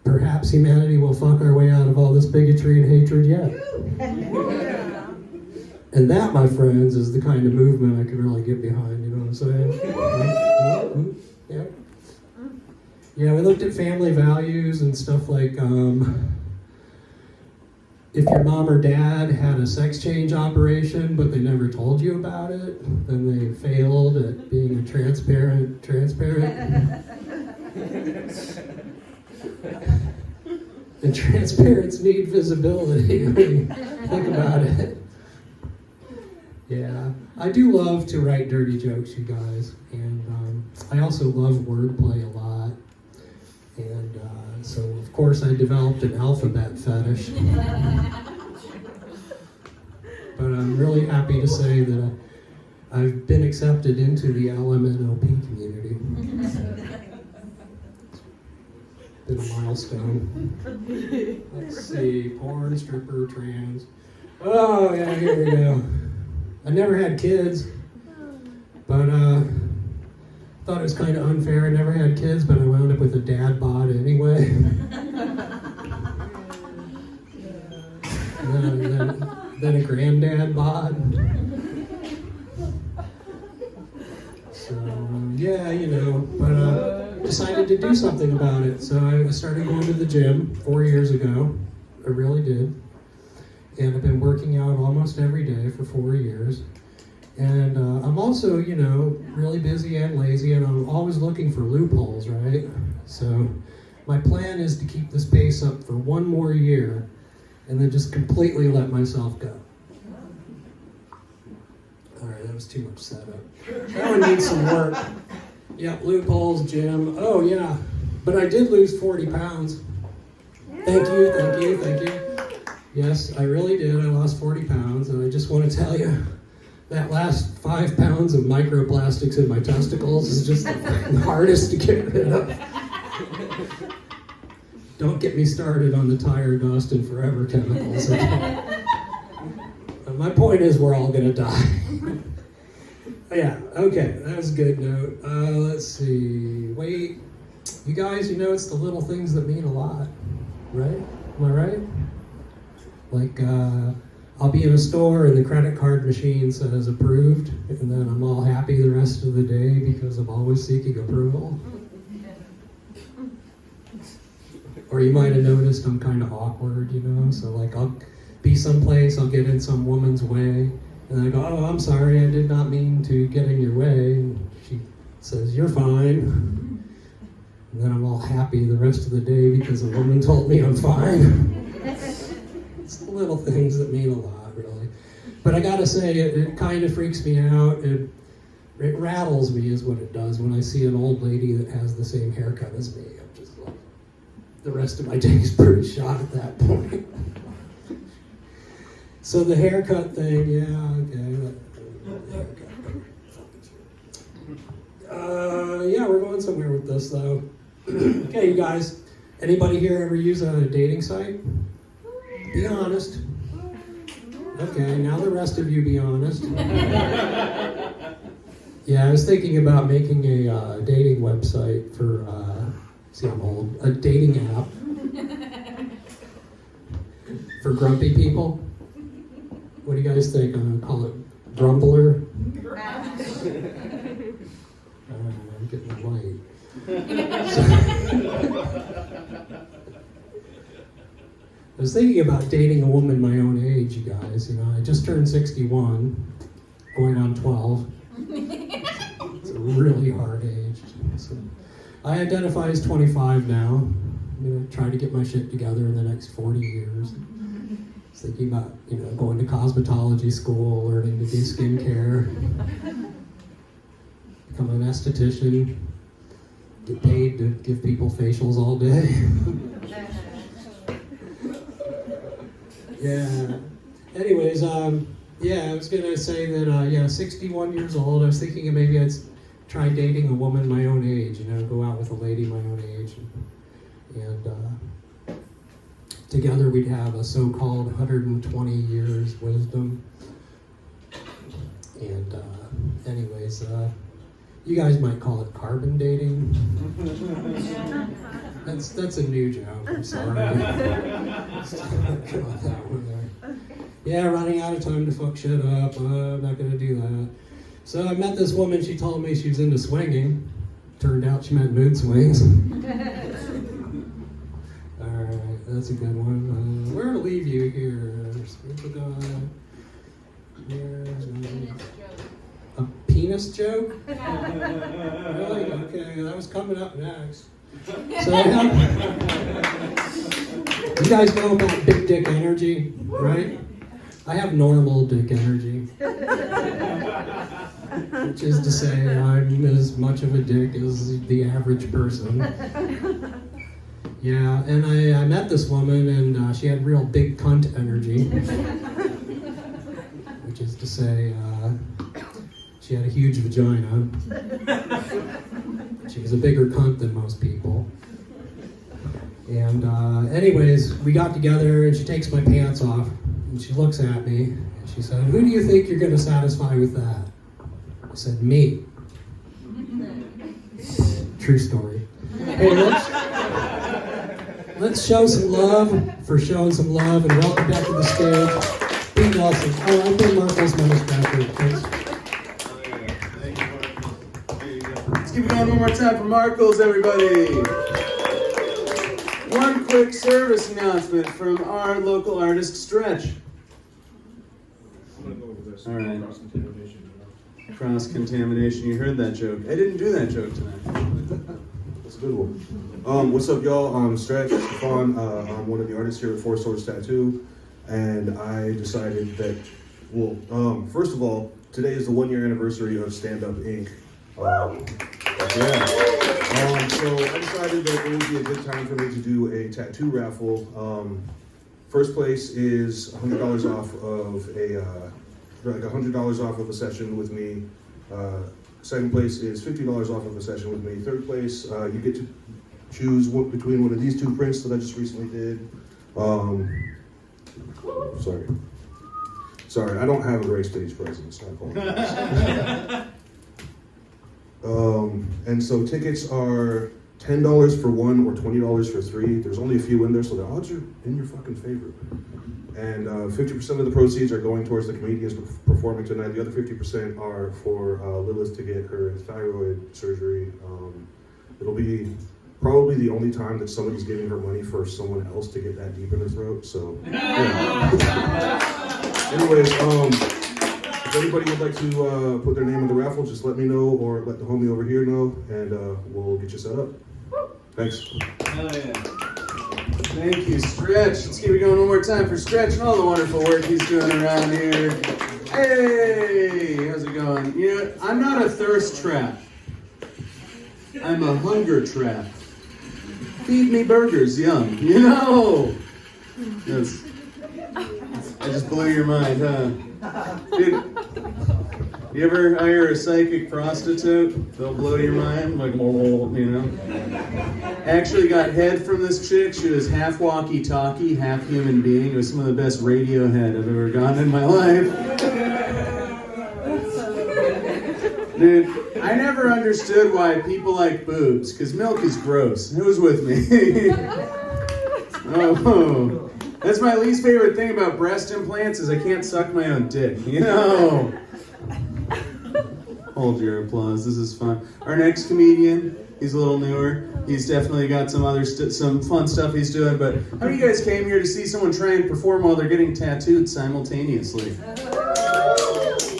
perhaps humanity will fuck our way out of all this bigotry and hatred yet. And that, my friends, is the kind of movement I could really get behind, you know what I'm saying? Yeah. Yeah, we looked at family values and stuff like if your mom or dad had a sex change operation but they never told you about it, then they failed at being a transparent. And transparents need visibility. I mean, think about it. Yeah, I do love to write dirty jokes, you guys, and I also love wordplay a lot. And so, of course, I developed an alphabet fetish. But I'm really happy to say that I've been accepted into the LMNOP community. Been a milestone. Let's see, porn, stripper, trans. Oh, yeah, here we go. I never had kids, but thought it was kind of unfair. I never had kids, but I wound up with a dad bod anyway. then a granddad bod. So, yeah, you know, but decided to do something about it. So I started going to the gym 4 years ago. I really did. And I've been working out almost every day for 4 years. And I'm also, you know, really busy and lazy, and I'm always looking for loopholes, right? So my plan is to keep this pace up for 1 more year and then just completely let myself go. All right, that was too much setup. That one needs some work. Yep, loopholes, gym. Oh, yeah. But I did lose 40 pounds. Thank you. Yes, I really did. I lost 40 pounds, and I just want to tell you, that last 5 pounds of microplastics in my testicles is just the hardest to get rid of. Don't get me started on the tire dust and forever chemicals. My point is we're all going to die. Yeah, okay, that was a good note. Let's see. Wait, you guys, you know it's the little things that mean a lot, right? Am I right? Like, I'll be in a store and the credit card machine says approved, and then I'm all happy the rest of the day because I'm always seeking approval. Or you might have noticed I'm kind of awkward, you know, so like I'll be someplace, I'll get in some woman's way, and I go, oh, I'm sorry, I did not mean to get in your way, and she says, you're fine. And then I'm all happy the rest of the day because a woman told me I'm fine. It's the little things that mean a lot, really. But I gotta say, it kind of freaks me out. It rattles me is what it does when I see an old lady that has the same haircut as me. I'm just like, the rest of my day is pretty shot at that point. So the haircut thing, yeah, okay. Yeah, we're going somewhere with this, though. Okay, you guys, anybody here ever use a dating site? Be honest. Okay, now the rest of you be honest. Yeah, I was thinking about making a dating website for, see I'm old, a dating app for grumpy people. What do you guys think? I'm gonna call it Grumbler. I'm getting light. I was thinking about dating a woman my own age, you guys. You know, I just turned 61, going on 12. It's a really hard age. So I identify as 25 now. I'm gonna try to get my shit together in the next 40 years. Thinking about, going to cosmetology school, learning to do skincare, become an esthetician, get paid to give people facials all day. Yeah. Anyways, I was gonna say that, 61 years old. I was thinking of maybe I'd try dating a woman my own age. Go out with a lady my own age, and together we'd have a so-called 120 years wisdom. And you guys might call it carbon dating. That's a new joke. I'm sorry. Got that one there. Yeah, running out of time to fuck shit up. I'm not gonna do that. So I met this woman. She told me she was into swinging. Turned out she meant mood swings. All right, that's a good one. Where to leave you here? A penis joke? Really? Okay, that was coming up next. So you guys know about big dick energy, right? I have normal dick energy. Which is to say, I'm as much of a dick as the average person. Yeah, and I met this woman, and she had real big cunt energy. Which is to say, she had a huge vagina. She was a bigger cunt than most people. And anyways, we got together, and she takes my pants off, and she looks at me, and she said, "Who do you think you're going to satisfy with that?" I said, "Me." True story. Hey, let's show some love for showing some love, and welcome back to the stage, Pete Nelson. Oh, I'm Ben Marcos, Manufacturer. Thanks. Let's keep it going one more time for Markles, everybody. One quick service announcement from our local artist, Stretch. I'm gonna go over this. All right. Cross-contamination. Cross-contamination, you heard that joke. I didn't do that joke tonight. That's a good one. What's up, y'all? I'm Stretch Stefan. I'm one of the artists here at Four Swords Tattoo, and I decided that, first of all, today is the 1-year anniversary of Stand Up Inc. So I decided that it would be a good time for me to do a tattoo raffle. First place is $100 off of $100 off of a session with me. Second place is $50 off of a session with me. Third place, you get to choose between one of these two prints that I just recently did. Sorry, I don't have a great stage presence. I apologize. And so tickets are $10 for one or $20 for three. There's only a few in there, so the odds are in your fucking favor. And 50% of the proceeds are going towards the comedians performing tonight. The other 50% are for Lilith to get her thyroid surgery. It'll be probably the only time that somebody's giving her money for someone else to get that deep in their throat. So, yeah. Anyways, if anybody would like to put their name in the raffle, just let me know or let the homie over here know, and we'll get you set up. Thanks. Hell yeah. Thank you, Stretch. Let's keep it going one more time for Stretch and all the wonderful work he's doing around here. Hey, how's it going? I'm not a thirst trap. I'm a hunger trap. Feed me burgers, yum. Yes. I just blew your mind, huh? Dude, you ever hire a psychic prostitute? They'll blow your mind, like, Actually got head from this chick. She was half walkie-talkie, half human being. It was some of the best radio head I've ever gotten in my life. Dude, I never understood why people like boobs, because milk is gross. Who's with me? Oh, that's my least favorite thing about breast implants is I can't suck my own dick. Hold your applause. This is fun. Our next comedian, he's a little newer. He's definitely got some other some fun stuff he's doing. But how many of you guys came here to see someone try and perform while they're getting tattooed simultaneously?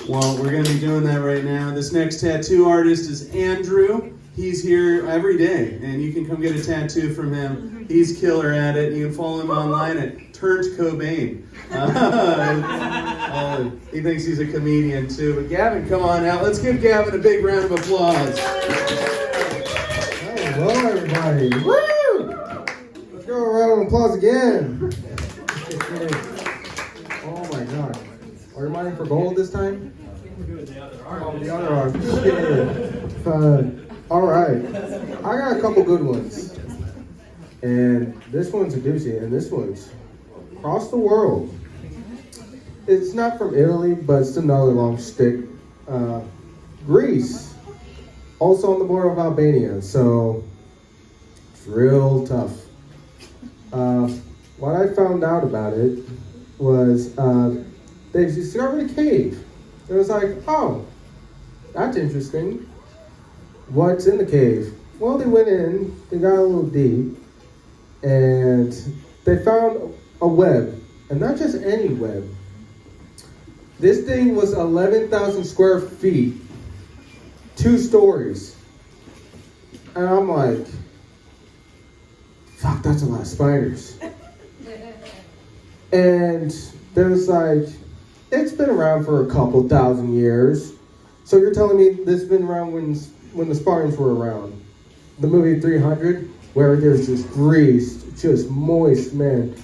Well, we're going to be doing that right now. This next tattoo artist is Andrew. he's here every day, and you can come get a tattoo from him. He's killer at it. You can follow him online at Turnt Cobain. He thinks he's a comedian too. But Gavin, come on out. Let's give Gavin a big round of applause. Hello, everybody. Woo! Let's go a round of applause again. Oh my God. Are you mining for gold this time? Oh, the other arm. All right. I got a couple good ones. And this one's a doozy, and this one's across the world. It's not from Italy, but it's another long stick. Greece, also on the border of Albania, so it's real tough. What I found out about it was they discovered a cave. It was like, oh, that's interesting. What's in the cave? Well, they went in, they got a little deep, and they found a web, and not just any web. This thing was 11,000 square feet, 2 stories. And I'm like, fuck, that's a lot of spiders. And there's like, it's been around for a couple thousand years. So you're telling me this has been around when the Spartans were around? The movie 300, where there's just greased, just moist, man.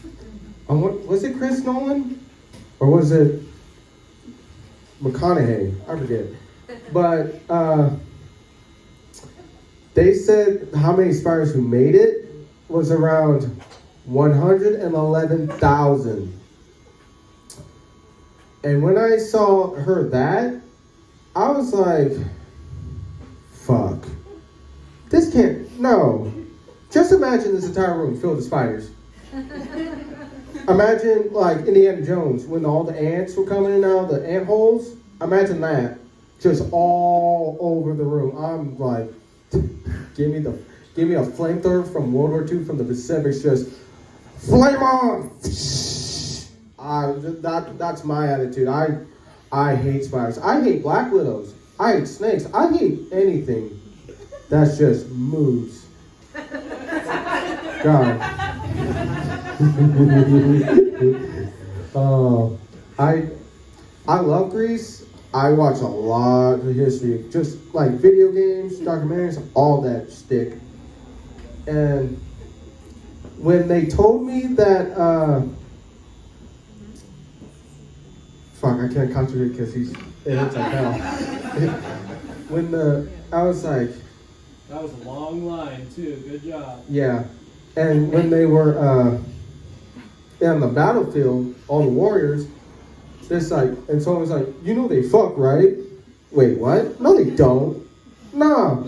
Was it Chris Nolan? Or was it McConaughey? I forget. But they said how many spiders who made it was around 111,000. And when I heard that, I was like, fuck. This can't, no. Just imagine this entire room filled with spiders. Imagine like Indiana Jones when all the ants were coming in out of the ant holes. Imagine that. Just all over the room. I'm like, give me a flamethrower from World War II from the Pacific, just flame on. That's my attitude. I hate spiders. I hate black widows. I hate snakes. I hate anything that's just moves. God. I love Greece. I watch a lot of history, just like video games, documentaries, all that stick. And when they told me that, fuck, I can't contradict because it hits like hell. I was like, That was a long line, too. Good job. yeah. And when they were on the battlefield, all the warriors, it's like, and someone's like, you know they fuck, right? Wait, what? No, they don't. Nah.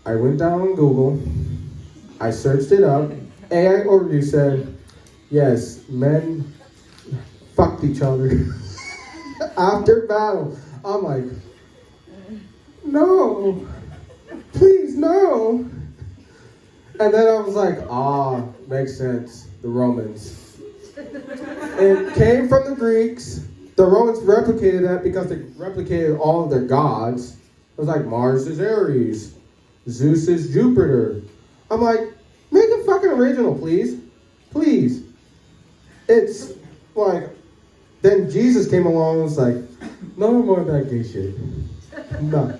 I went down on Google. I searched it up. AI overview said, yes, men fucked each other after battle. I'm like, no, please, no. And then I was like, makes sense, the Romans. It came from the Greeks. The Romans replicated that because they replicated all of their gods. It was like, Mars is Ares. Zeus is Jupiter. I'm like, make it fucking original, please. Please. It's like, then Jesus came along and was like, no more of that gay shit. None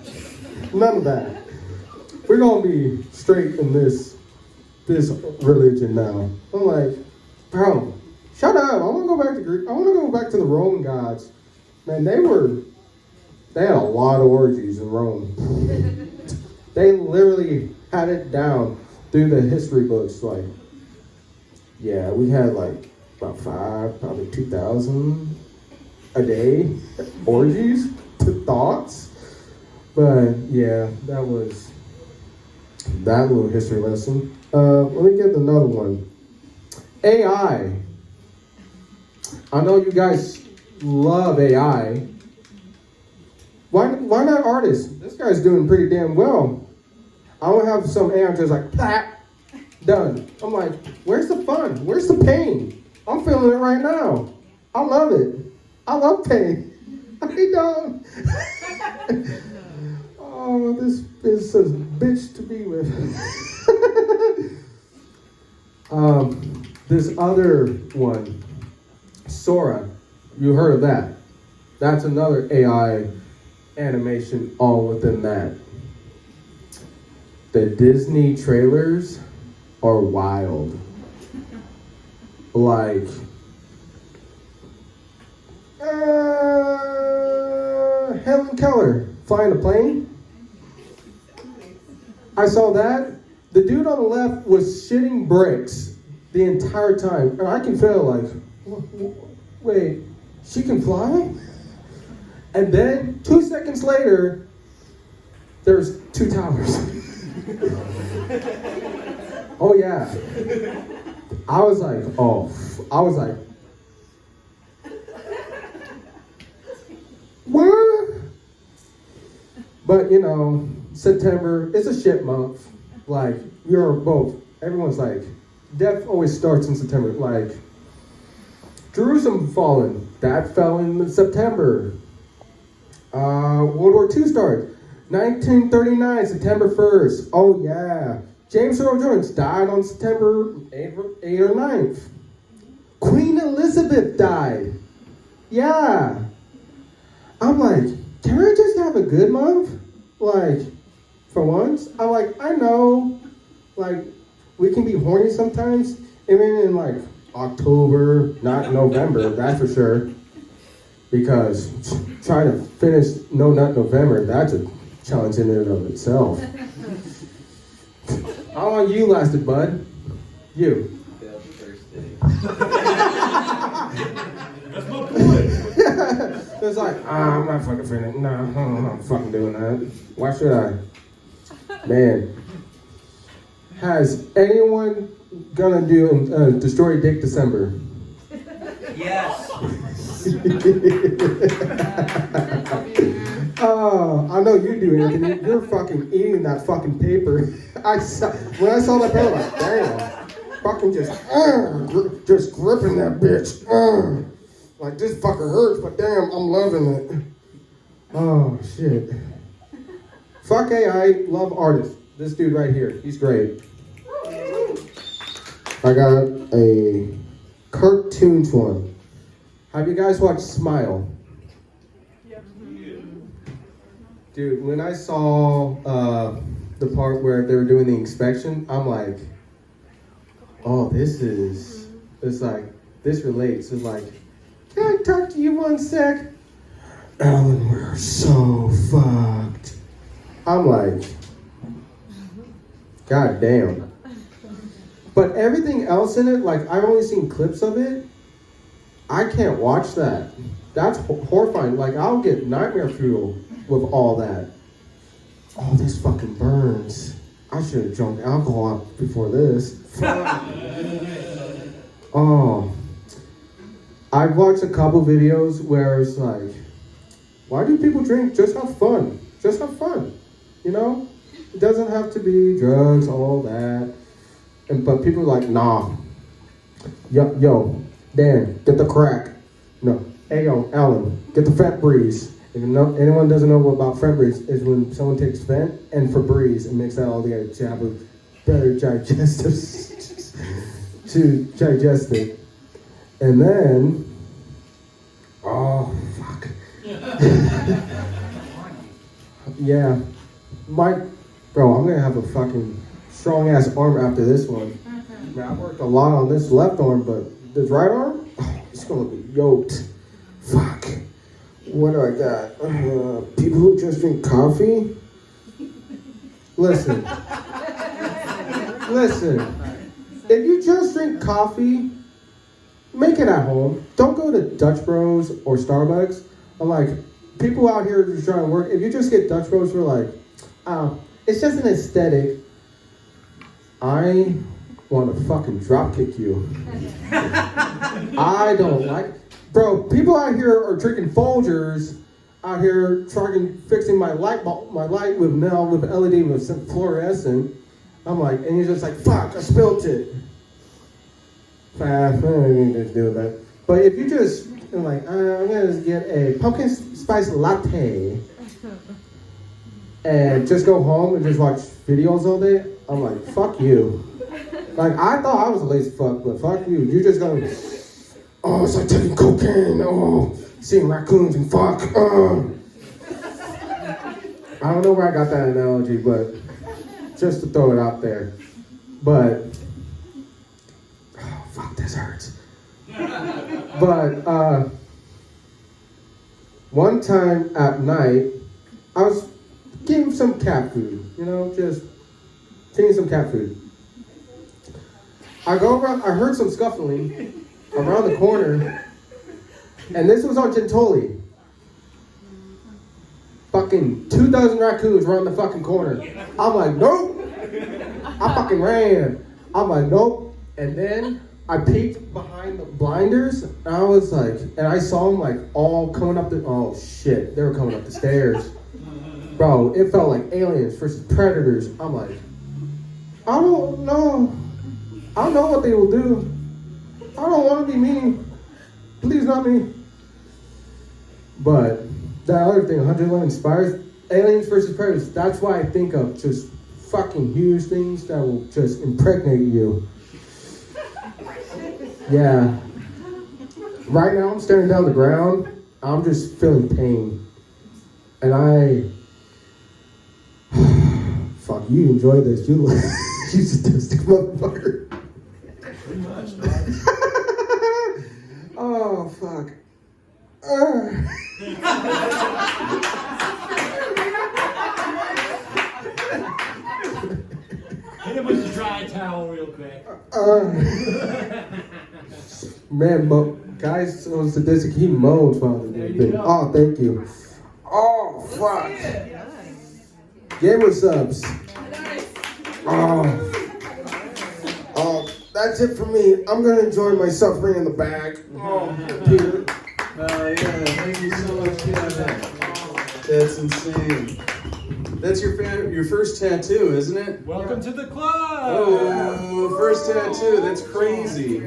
of that. We're going to be straight in this religion now. I'm like, bro, shut up. I want to go back to Greek. I want to go back to the Roman gods. Man, they had a lot of orgies in Rome. They literally had it down through the history books. Like, yeah, we had like about 5, probably 2,000 a day orgies to thoughts. But yeah, that was that little history lesson. Let me get another one. AI. I know you guys love AI. Why not artists? This guy's doing pretty damn well. I don't have some AI just like, done. I'm like, where's the fun? Where's the pain? I'm feeling it right now. I love it. I love pain. I don't. Oh oh, this is a bitch to be with. This other one, Sora, you heard of that? That's another AI animation all within that. The Disney trailers are wild. Like, Helen Keller flying a plane. I saw that. The dude on the left was shitting bricks the entire time. And I can feel like, wait, she can fly? And then 2 seconds later, there's 2 towers. Oh yeah. I was like, what? But you know, September is a shit month. Like, you're both. Everyone's like, death always starts in September. Like, Jerusalem fallen. That fell in September. World War II started. 1939, September 1st. Oh yeah. James Earl Jones died on September 8th or 9th. Queen Elizabeth died. Yeah. I'm like, can I just have a good month? Like, for once? I'm like, I know, like, we can be horny sometimes, even in like October, not November, that's for sure. Because trying to finish No Nut November, that's a challenge in and of itself. How long you lasted, bud? You. Failed the first day. That's my point. It's like, I'm not fucking finished. No, I'm not fucking doing that. Why should I? Man. Has anyone gonna do Destroy Dick December? Yes. Oh, I know you do, Anthony. You're fucking eating that fucking paper. When I saw that paper, I'm like, damn. Fucking just gripping that bitch. Like, this fucker hurts, but damn, I'm loving it. Oh, shit. Fuck AI, love artists. This dude right here, he's great. I got a cartoons one. Have you guys watched Smile? Dude, when I saw the part where they were doing the inspection, I'm like, oh, it's like, this relates. It's like, can I talk to you 1 sec? Alan, we're so fucked. I'm like, god damn. But everything else in it, like, I've only seen clips of it. I can't watch that. That's horrifying. Like, I'll get nightmare fuel with all that. Oh, this fucking burns. I should have drunk alcohol before this. Oh. I've watched a couple videos where it's like, why do people drink? Just have fun. Just have fun. You know? It doesn't have to be drugs, all that. But people are like, nah. Yo, Dan, get the crack. No. Hey, yo, Alan, get the Fat Breeze. If anyone doesn't know about Fat Breeze, is when someone takes Fent and Febreze and mix that all together to have a better digestive to digest it. And then, oh, fuck. Yeah. Bro, I'm gonna have a fucking strong ass arm after this one. Man, I worked a lot on this left arm, but this right arm, it's gonna be yoked. Fuck. What do I got? People who just drink coffee? Listen. If you just drink coffee, make it at home. Don't go to Dutch Bros or Starbucks. I'm like, people out here just trying to work. If you just get Dutch Bros, we're like, it's just an aesthetic. I want to fucking dropkick you. I don't like. Bro, people out here are drinking Folgers, out here fixing my light with LED with fluorescent. I'm like, and you're just like, fuck, I spilled it. I don't need to do that. But if you just, like, I'm gonna get a pumpkin spice latte, and just go home and just watch videos all day, I'm like, fuck you. Like, I thought I was a lazy fuck, but fuck you. You just gonna, oh, it's like taking cocaine, oh, seeing raccoons and fuck, I don't know where I got that analogy, but just to throw it out there. But, oh, fuck, this hurts. But, one time at night, I was getting some cat food, just getting some cat food. I go around, I heard some scuffling around the corner, and this was on Gentoli. Fucking 24 raccoons around the fucking corner. I'm like, nope. I fucking ran. I'm like, nope. And then I peeked behind the blinders, and I was like, and I saw them like all coming up oh shit, they were coming up the stairs. Bro, it felt like aliens versus predators. I'm like, I don't know. I don't know what they will do. I don't want to be mean. Please not me. But that other thing, 111 Spires, aliens versus predators, that's why I think of just fucking huge things that will just impregnate you. Yeah. Right now I'm staring down the ground. I'm just feeling pain. And fuck, you enjoy this. You sadistic motherfucker. Pretty much, dog. Oh, fuck. Hit him with the dry towel real quick. Man, guys so sadistic, he moans while they're doing it. Oh, thank you. Oh, fuck. Gamer subs. Oh, that's it for me. I'm gonna enjoy my suffering in the back. Oh, Peter. Yeah, thank you so much, Kevin. That's insane. That's your first tattoo, isn't it? Welcome to the club. Oh, first tattoo. That's crazy.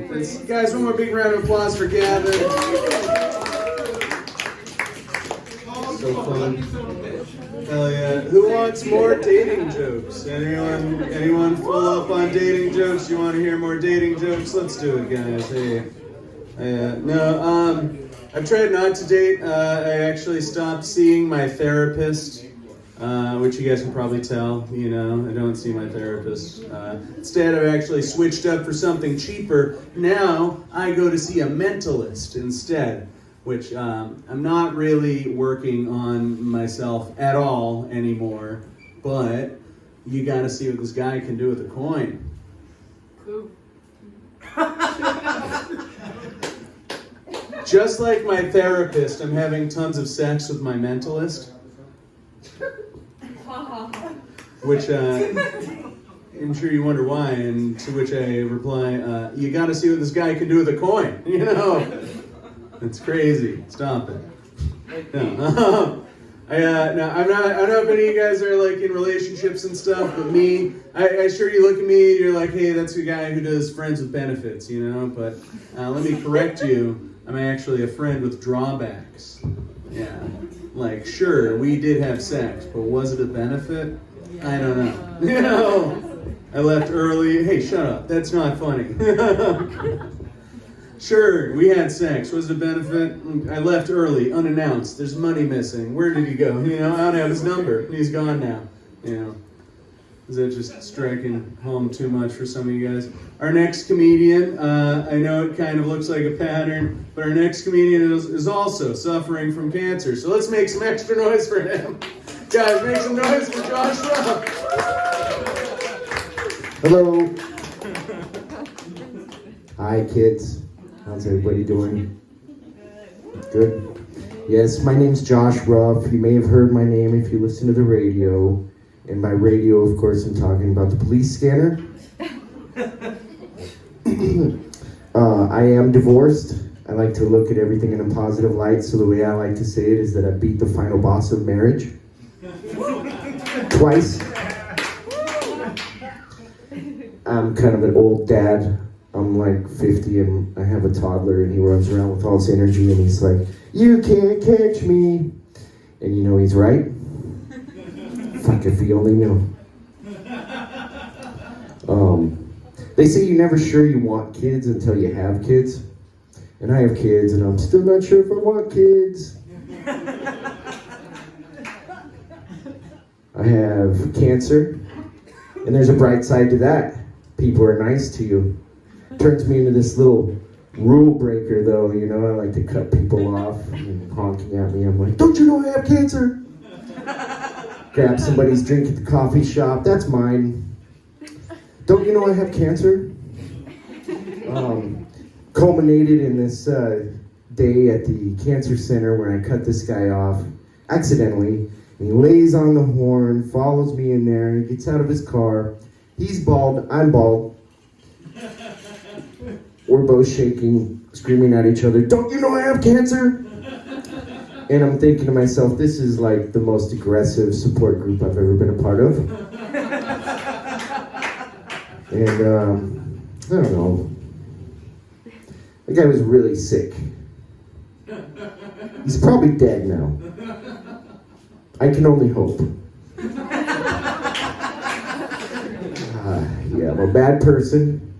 Guys, one more big round of applause for Gavin. So fun. Hell yeah. Who wants more dating jokes? Anyone full up on dating jokes? You want to hear more dating jokes? Let's do it, guys. Hey. I've tried not to date. I actually stopped seeing my therapist, which you guys can probably tell. I don't see my therapist. Instead, I've actually switched up for something cheaper. Now, I go to see a mentalist instead, which I'm not really working on myself at all anymore, but you gotta see what this guy can do with a coin. Just like my therapist, I'm having tons of sex with my mentalist. Which, I'm sure you wonder why, and to which I reply, you gotta see what this guy can do with a coin, It's crazy. Stop it. No. I don't know if any of you guys are like in relationships and stuff, but me, I sure you look at me, you're like, hey, that's the guy who does friends with benefits, but let me correct you. I'm actually a friend with drawbacks. Yeah. Like, sure, we did have sex, but was it a benefit? I don't know. I left early. Hey, shut up. That's not funny. Sure, we had sex. Was it a benefit? I left early, unannounced. There's money missing. Where did he go? I don't have his number. He's gone now. Is that just striking home too much for some of you guys? Our next comedian, I know it kind of looks like a pattern, but our next comedian is also suffering from cancer. So let's make some extra noise for him. Guys, make some noise for Josh Ruff. Hello. Hi, kids. How's everybody doing? Good. Yes, my name's Josh Ruff. You may have heard my name if you listen to the radio. And by radio, of course, I'm talking about the police scanner. I am divorced. I like to look at everything in a positive light, so the way I like to say it is that I beat the final boss of marriage. Twice. I'm kind of an old dad. I'm like 50 and I have a toddler and he runs around with all this energy and he's like, you can't catch me. And he's right. Fuck, if we only knew. They say you're never sure you want kids until you have kids. And I have kids, and I'm still not sure if I want kids. I have cancer, and there's a bright side to that. People are nice to you. Turns me into this little rule breaker, though, you know. I like to cut people off and honking at me. I'm like, don't you know I have cancer? Grab somebody's drink at the coffee shop. That's mine. Don't you know I have cancer? Culminated in this day at the cancer center where I cut this guy off accidentally. And he lays on the horn, follows me in there, and gets out of his car. He's bald, I'm bald. We're both shaking, screaming at each other, don't you know I have cancer? And I'm thinking to myself, this is like the most aggressive support group I've ever been a part of. And I don't know. The guy was really sick. He's probably dead now. I can only hope. Yeah, I'm a bad person.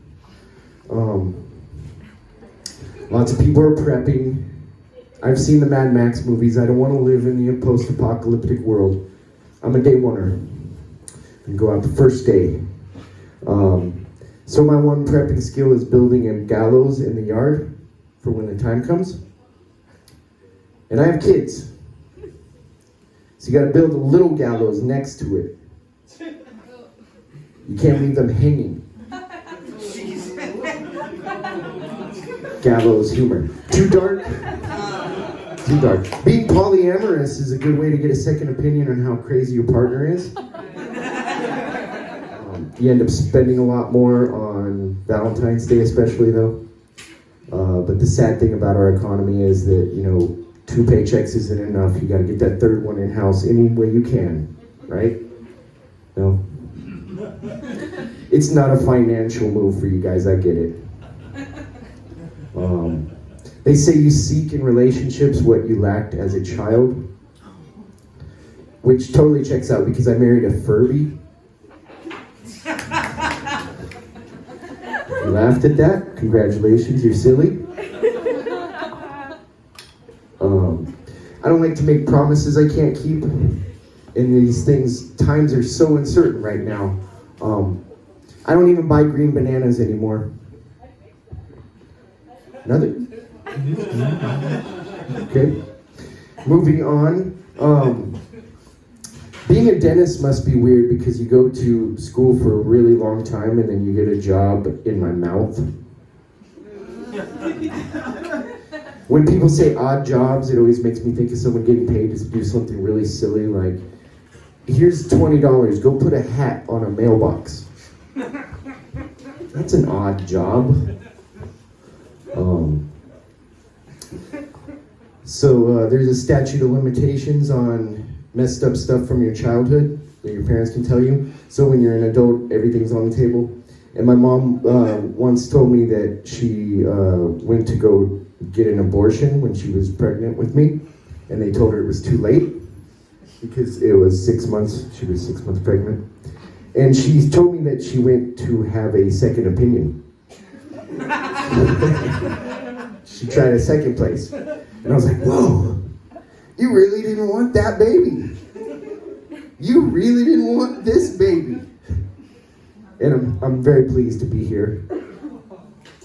Lots of people are prepping. I've seen the Mad Max movies. I don't want to live in the post-apocalyptic world. I'm a day oneer. And go out the first day. So my one prepping skill is building a gallows in the yard for when the time comes. And I have kids. So you gotta build a little gallows next to it. You can't leave them hanging. Gallows humor. Too dark? Too dark. Being polyamorous is a good way to get a second opinion on how crazy your partner is. You end up spending a lot more on Valentine's Day, especially though. But the sad thing about our economy is that, you know, 2 paychecks isn't enough. You gotta get that third one in-house any way you can, right? No? It's not a financial move for you guys, I get it. They say you seek in relationships what you lacked as a child, which totally checks out because I married a Furby. You laughed at that? Congratulations, you're silly. I don't like to make promises I can't keep. And these things, times are so uncertain right now. I don't even buy green bananas anymore. Another? Okay. Moving on. Being a dentist must be weird because you go to school for a really long time and then you get a job in my mouth. When people say odd jobs, it always makes me think of someone getting paid to do something really silly like, here's $20, go put a hat on a mailbox. That's an odd job. So there's a statute of limitations on messed up stuff from your childhood that your parents can tell you. So when you're an adult, everything's on the table. And my mom once told me that she went to go get an abortion when she was pregnant with me, and they told her it was too late because it was 6 months. She was 6 months pregnant. And she told me that she went to have a second opinion. She tried a second place. And I was like, whoa, you really didn't want that baby. You really didn't want this baby. And I'm very pleased to be here.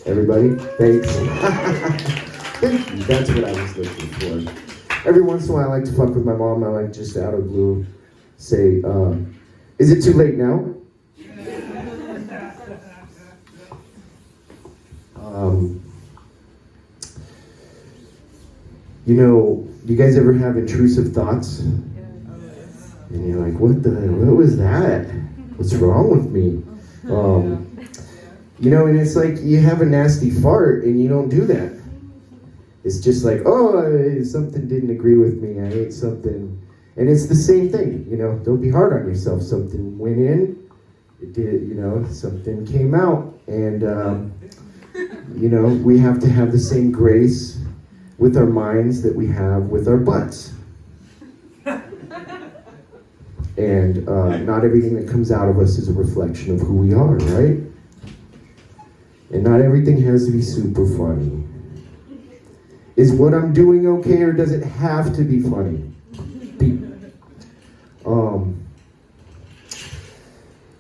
Everybody, thanks. Thank you, that's what I was looking for. Every once in a while I like to fuck with my mom. I like just out of blue say, is it too late now? You know, do you guys ever have intrusive thoughts? And you're like, what was that? What's wrong with me? You know, and it's like you have a nasty fart and you don't do that. It's just like, oh, something didn't agree with me. I ate something. And it's the same thing, you know, don't be hard on yourself. Something went in, it did, you know, something came out. And, you know, we have to have the same grace with our minds that we have with our butts. And not everything that comes out of us is a reflection of who we are, right? And not everything has to be super funny. Is what I'm doing okay, or does it have to be funny?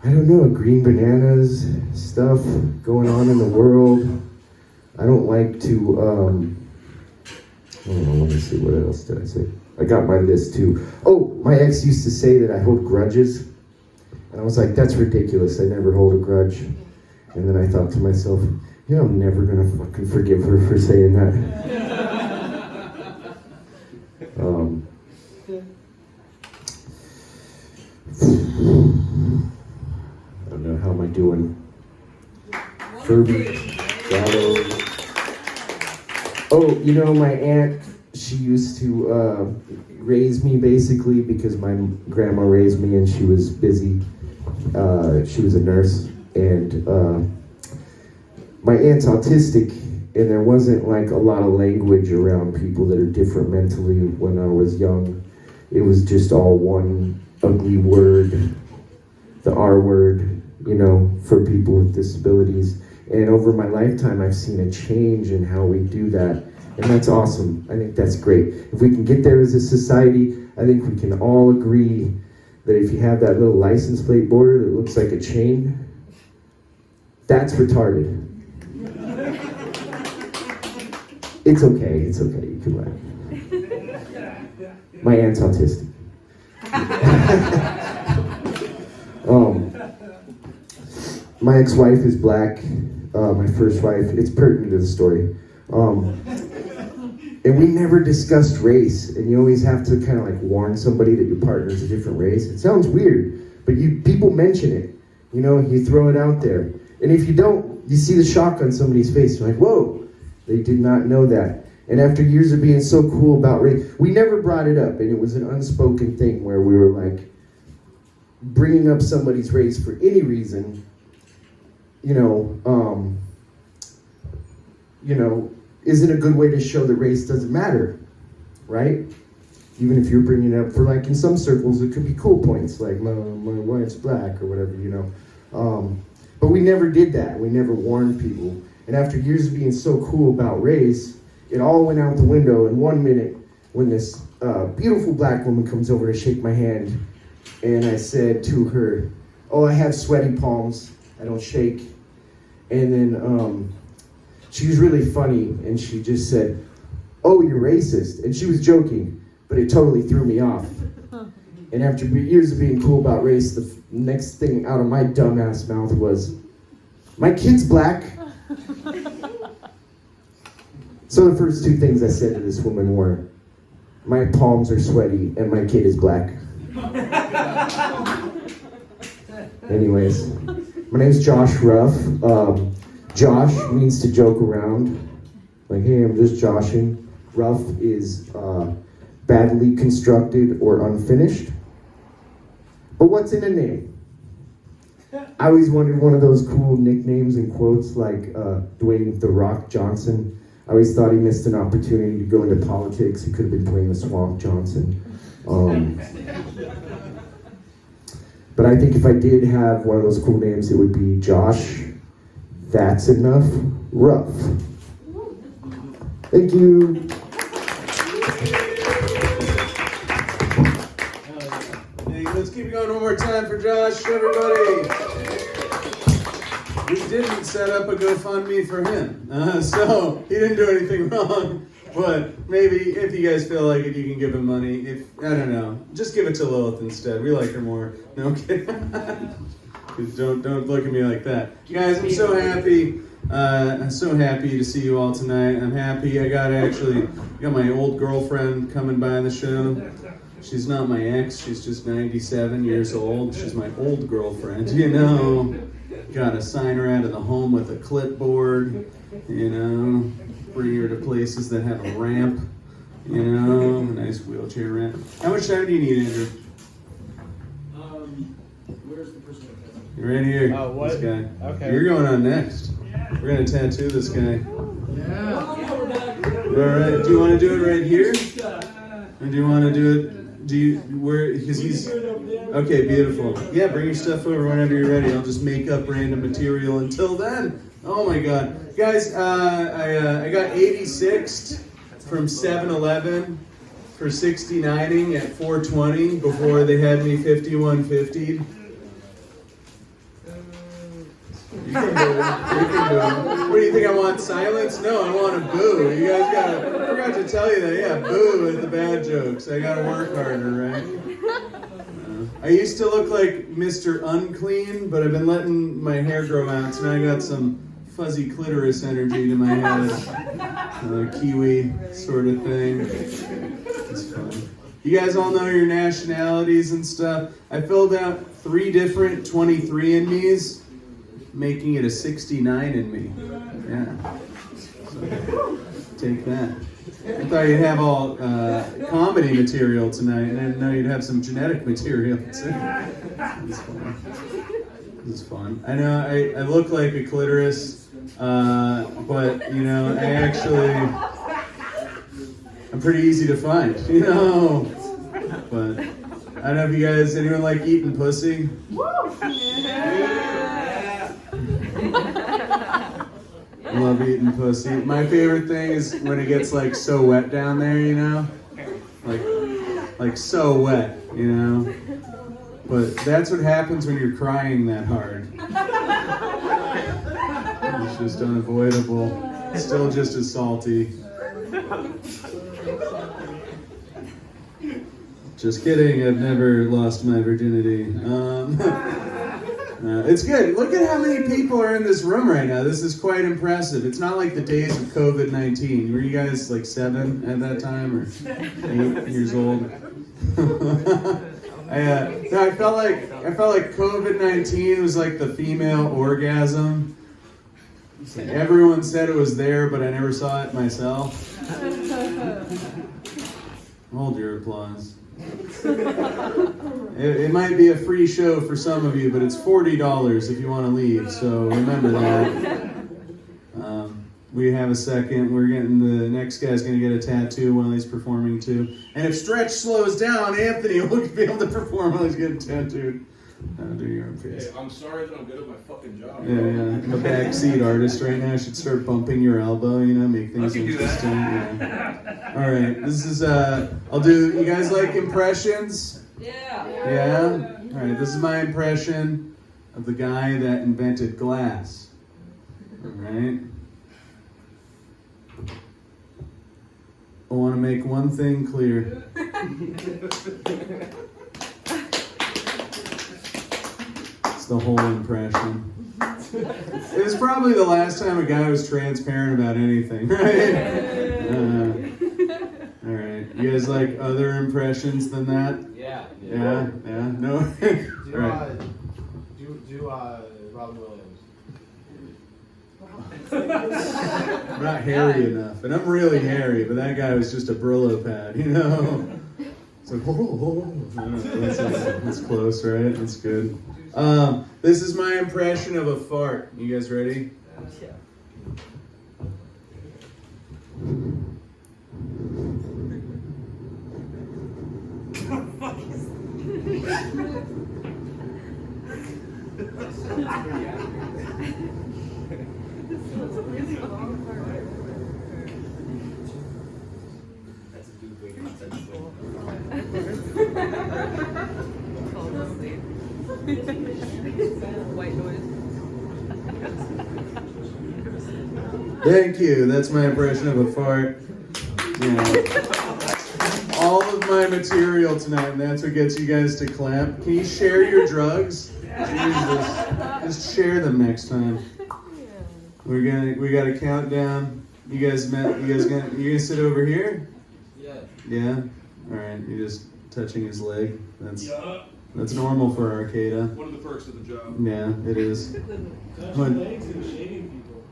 I don't know, green bananas, stuff going on in the world. I don't like to, let me see, what else did I say? I got my list too. Oh, my ex used to say that I hold grudges. And I was like, that's ridiculous, I never hold a grudge. And then I thought to myself, you know, I'm never gonna fucking forgive her for saying that. I don't know, how am I doing? Furby, shadows. Oh, you know, my aunt, she used to raise me basically because my grandma raised me and she was busy. She was a nurse, and my aunt's autistic, and there wasn't like a lot of language around people that are different mentally when I was young. It was just all one ugly word, the R word, you know, for people with disabilities. And over my lifetime, I've seen a change in how we do that. And that's awesome. I think that's great. If we can get there as a society, I think we can all agree that if you have that little license plate border that looks like a chain, that's retarded. It's okay, you can laugh. My aunt's autistic. My ex-wife is black, my first wife. It's pertinent to the story. And we never discussed race, and you always have to kind of like warn somebody that your partner's a different race. It sounds weird, but people mention it. You know, you throw it out there. And if you don't, you see the shock on somebody's face. You're like, whoa, they did not know that. And after years of being so cool about race, we never brought it up, and it was an unspoken thing where we were like, bringing up somebody's race for any reason, isn't a good way to show that race doesn't matter, right? Even if you're bringing it up for, like, in some circles, it could be cool points, like my wife's black or whatever, you know. But we never did that. We never warned people. And after years of being so cool about race, it all went out the window in 1 minute when this beautiful black woman comes over to shake my hand, and I said to her, oh, I have sweaty palms, I don't shake. And then she was really funny, and she just said, oh, you're racist. And she was joking, but it totally threw me off. And after years of being cool about race, the next thing out of my dumbass mouth was, my kid's black. So the first two things I said to this woman were, my palms are sweaty and my kid is black. Anyways, my name's Josh Ruff. Josh means to joke around. Like, hey, I'm just joshing. Ruff is badly constructed or unfinished. But what's in a name? I always wondered one of those cool nicknames and quotes like Dwayne "The Rock" Johnson. I always thought he missed an opportunity to go into politics. He could have been Dwayne "The Swamp" Johnson. But I think if I did have one of those cool names, it would be Josh That's Enough Ruff. Thank you. Hey, let's keep it going one more time for Josh, everybody. We didn't set up a GoFundMe for him, so he didn't do anything wrong. But maybe if you guys feel like it, you can give him money. If I don't know, just give it to Lilith instead. We like her more. No, I'm kidding. Don't look at me like that, guys. I'm so happy. I'm so happy to see you all tonight. I'm happy. I got my old girlfriend coming by the show. She's not my ex. She's just 97 years old. She's my old girlfriend. You know, got to sign her out of the home with a clipboard. You know. Bring her to places that have a ramp, you know, a nice wheelchair ramp. How much time do you need, Andrew? Where's the person? You're right here. Oh, what? This guy. Okay. You're going on next. We're gonna tattoo this guy. Yeah. All right. Do you want to do it right here, or do you want to do it do you where because he's okay, beautiful. Yeah, bring your stuff over whenever you're ready. I'll just make up random material until then. Oh my god, guys, I got 86th from 7-Eleven for 69ing at 420 before they had me 5150'd. You can do it. You can do it. What do you think? I want silence? No, I want a boo. You guys I forgot to tell you that. Yeah, boo at the bad jokes. I gotta work harder, right? I used to look like Mr. Unclean, but I've been letting my hair grow out, so now I got some fuzzy clitoris energy to my head. Kiwi sort of thing. It's fun. You guys all know your nationalities and stuff. I filled out 3 different 23andMe's, making it a 69 in me. Yeah. So, take that. I thought you'd have all comedy material tonight, and I didn't know you'd have some genetic material too. It's fun. This is fun. I know I look like a clitoris, but you know, I'm pretty easy to find, you know. But I don't know if you guys, anyone like eating pussy? I love eating pussy. My favorite thing is when it gets like so wet down there, you know? Like so wet, you know? But that's what happens when you're crying that hard. It's just unavoidable. Still just as salty. Just kidding, I've never lost my virginity. It's good. Look at how many people are in this room right now. This is quite impressive. It's not like the days of COVID-19. Were you guys like 7 at that time or 8 years old? I felt like COVID-19 was like the female orgasm. It's like everyone said it was there, but I never saw it myself. Hold your applause. It might be a free show for some of you, but it's $40 if you want to leave, so remember that. We have a second. The next guy's going to get a tattoo while he's performing too. And if Stretch slows down, Anthony will be able to perform while he's getting tattooed. Do your own face. Hey, I'm sorry that I'm good at my fucking job. Yeah. I'm a backseat artist right now. I should start bumping your elbow, you know, make things interesting. Yeah. All right, this is, you guys like impressions? Yeah. Yeah? All right, this is my impression of the guy that invented glass. All right? I want to make one thing clear. It's the whole impression. It was probably the last time a guy was transparent about anything, right? All right. You guys like other impressions than that? Yeah. Yeah? No? All right. Do Robin Williams. I'm not hairy enough, and I'm really hairy, but that guy was just a Brillo pad, you know? It's like, that's close, right? That's good. This is my impression of a fart. You guys ready? Yeah. White noise. Thank you. That's my impression of a fart. Yeah. All of my material tonight, and that's what gets you guys to clap. Can you share your drugs? Jesus. Just share them next time. We got a countdown. You guys gonna sit over here? Yeah. Yeah? Alright, you're just touching his leg. That's normal for Arcada. One of the perks of the job. Yeah, it is. Touching legs and shaving people.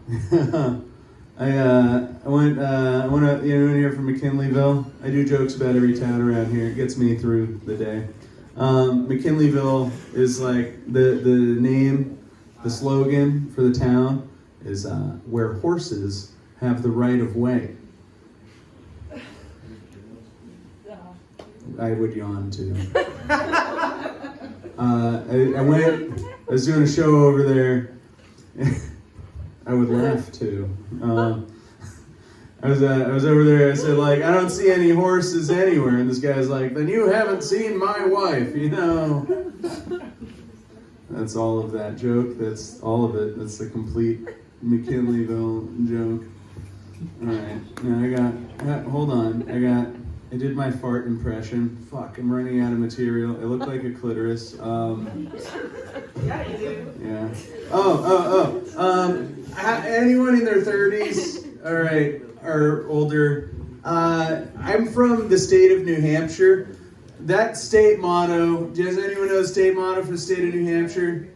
I went up, anyone here from McKinleyville? I do jokes about every town around here. It gets me through the day. McKinleyville is like the name, the slogan for the town is where horses have the right of way. I would yawn too. I was doing a show over there. I would laugh too. I was over there. I said, like, I don't see any horses anywhere, and this guy's like, then you haven't seen my wife, you know. That's all of that joke. That's all of it. That's the complete McKinleyville joke. All right. Now hold on. I did my fart impression. Fuck, I'm running out of material. It looked like a clitoris. Yeah, you do. Yeah. Anyone in their 30s? All right, or older. I'm from the state of New Hampshire. That state motto, does anyone know the state motto for the state of New Hampshire?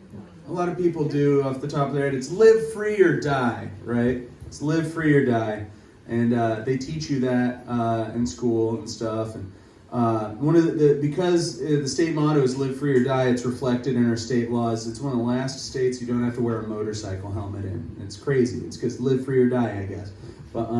A lot of people do off the top of their head. It's live free or die, right? It's live free or die. And they teach you that in school and stuff. And because the state motto is live free or die, it's reflected in our state laws. It's one of the last states you don't have to wear a motorcycle helmet in. It's crazy. It's because live free or die, I guess. But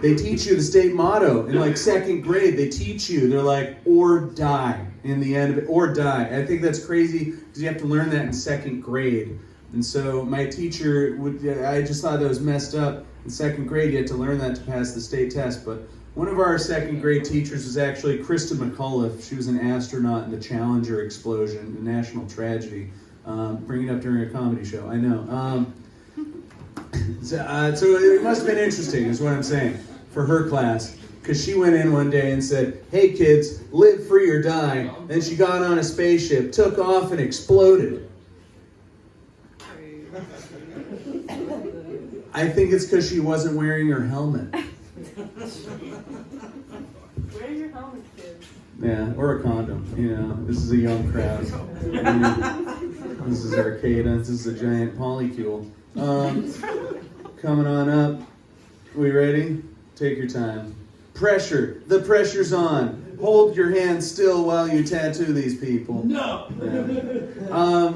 they teach you the state motto in like second grade. They teach you, they're like, or die in the end of it, or die. I think that's crazy because you have to learn that in second grade. And so my teacher I just thought that was messed up. In second grade, you had to learn that to pass the state test. But one of our second grade teachers was actually Krista McAuliffe. She was an astronaut in the Challenger explosion, the national tragedy. Bring it up during a comedy show, I know. So it must have been interesting, is what I'm saying, for her class. Because she went in one day and said, hey kids, live free or die. Then she got on a spaceship, took off, and exploded. I think it's because she wasn't wearing her helmet. Wear your helmet, kids. Yeah, or a condom, you know. This is a young crowd. This is Arcada. This is a giant polycule. Coming on up. We ready? Take your time. Pressure. The pressure's on. Hold your hand still while you tattoo these people. No!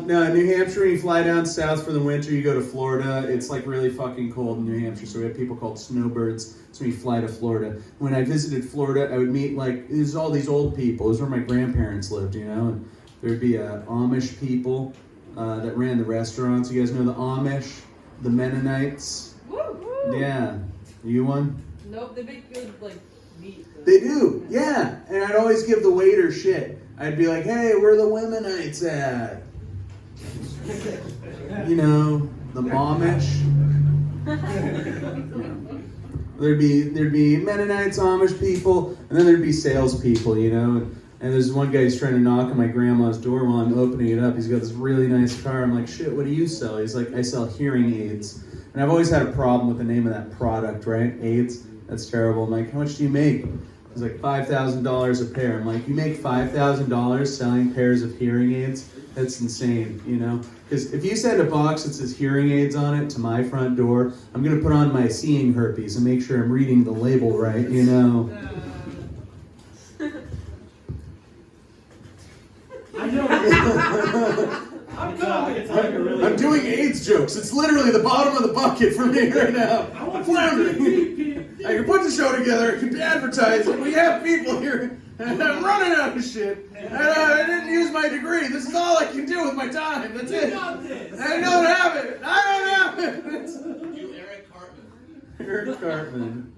No, in New Hampshire, when you fly down south for the winter, you go to Florida. It's like really fucking cold in New Hampshire, so we have people called snowbirds. So we fly to Florida. When I visited Florida, I would meet there's all these old people. It was where my grandparents lived, you know? And there'd be Amish people that ran the restaurants. You guys know the Amish? The Mennonites? Woo-hoo! Yeah. You one? Nope, they make good, meat. They do, yeah. And I'd always give the waiter shit. I'd be like, hey, where are the Womenites at? You know, the Amish. There'd be Mennonites, Amish people, and then there'd be salespeople, you know. And there's one guy who's trying to knock on my grandma's door while I'm opening it up. He's got this really nice car. I'm like, shit, what do you sell? He's like, I sell hearing aids. And I've always had a problem with the name of that product, right? AIDS. That's terrible. I'm like, how much do you make? He's like, $5,000 a pair. I'm like, you make $5,000 selling pairs of hearing aids? That's insane, you know? Because if you send a box that says hearing aids on it to my front door, I'm going to put on my seeing herpes and make sure I'm reading the label right, you know? I know. I'm doing AIDS jokes. It's literally the bottom of the bucket for me right now. I'm floundering. I can put the show together. It can be advertised. We have people here. And I'm running out of shit. And I didn't use my degree. This is all I can do with my time. That's it. I don't have it. I don't have it. You, Eric Cartman. Eric Cartman.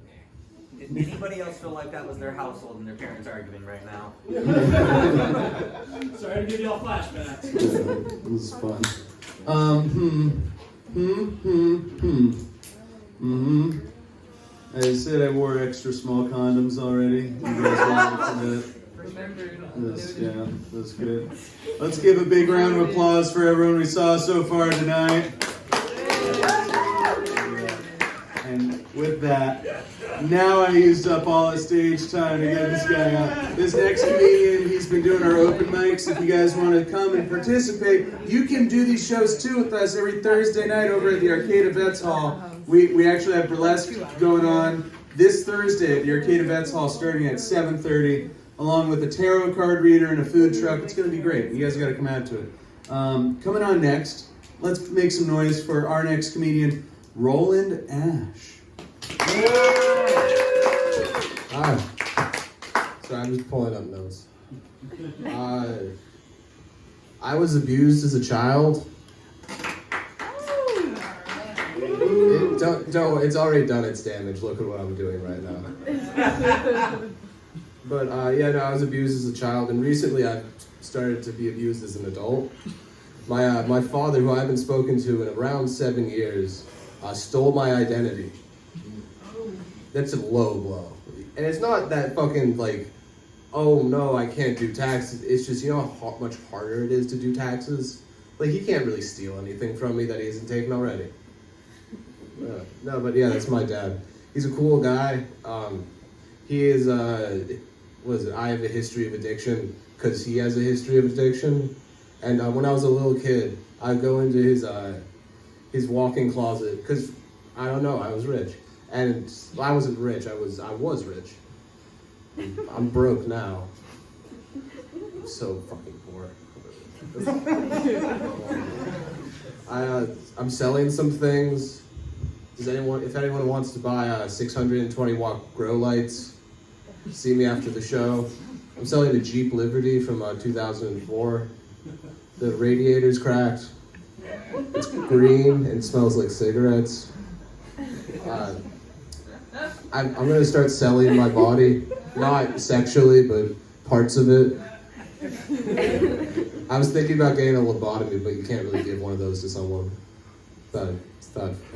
Did anybody else feel like that was their household and their parents arguing right now? Sorry to give you all flashbacks. This is fun. I said I wore extra small condoms already. You guys wanted for that? Remember. That's good. Let's give a big round of applause for everyone we saw so far tonight. And with that, now I used up all the stage time to get this guy out. This next comedian, he's been doing our open mics. If you guys want to come and participate, you can do these shows too with us every Thursday night over at the Arcade Vets Hall. We actually have burlesque going on this Thursday at the Arcade Vets Hall starting at 7:30, along with a tarot card reader and a food truck. It's going to be great. You guys got to come out to it. Coming on next, let's make some noise for our next comedian, Roland Ash. Hi. So I'm just pulling up notes. I was abused as a child. Don't. It's already done its damage. Look at what I'm doing right now. But yeah, no, I was abused as a child, and recently I've started to be abused as an adult. My father, who I haven't spoken to in around 7 years, stole my identity. That's a low blow, and it's not that fucking like, oh no, I can't do taxes. It's just, you know how much harder it is to do taxes. Like, he can't really steal anything from me that he hasn't taken already. No, but yeah, that's my dad. He's a cool guy. He is, I have a history of addiction because he has a history of addiction. And when I was a little kid, I'd go into his walk-in closet because, I don't know, I was rich. And I wasn't rich, I was rich. I'm broke now. I'm so fucking poor. I'm selling some things. If anyone wants to buy 620 watt grow lights, see me after the show. I'm selling a Jeep Liberty from 2004. The radiator's cracked. It's green and smells like cigarettes. I'm gonna start selling my body, not sexually, but parts of it. I was thinking about getting a lobotomy, but you can't really give one of those to someone. Thought it'd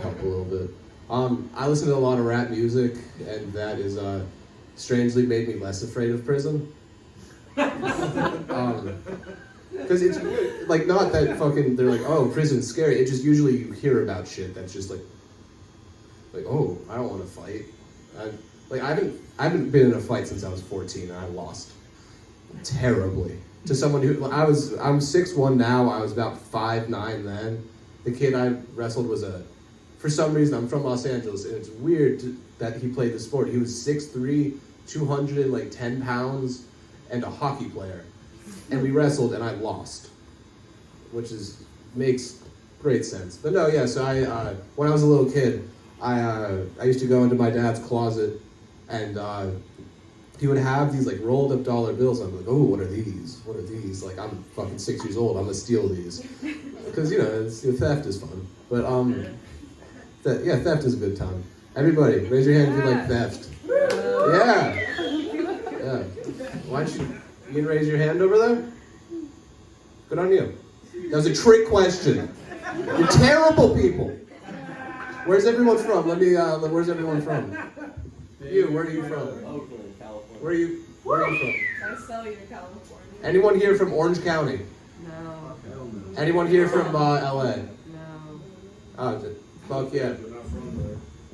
help a little bit. I listen to a lot of rap music, and that is strangely made me less afraid of prison. Because it's like, not that fucking they're like, oh, prison's scary. It's just usually you hear about shit that's just like, oh, I don't want to fight. I haven't been in a fight since I was 14, and I lost terribly to someone who I'm 6'1" now. I was about 5'9" then. The kid I wrestled was for some reason, I'm from Los Angeles, and it's weird that he played the sport. He was 6'3", 210 pounds, and a hockey player. And we wrestled, and I lost, which makes great sense. But no, yeah. So when I was a little kid, I used to go into my dad's closet, and he would have these like rolled up dollar bills. I'm like, oh, what are these? What are these? Like, I'm fucking 6 years old. I'm gonna steal these because theft is fun. But theft is a good time. Everybody, raise your hand if you like theft. Yeah. Why don't you can raise your hand over there? Good on you. That was a trick question. You're terrible people. Where's everyone from? Where's everyone from? You, where are you from? Oakland, California. Where are you from? Marcelia, California. Anyone here from Orange County? No. Anyone here from LA? No. Oh, fuck yeah.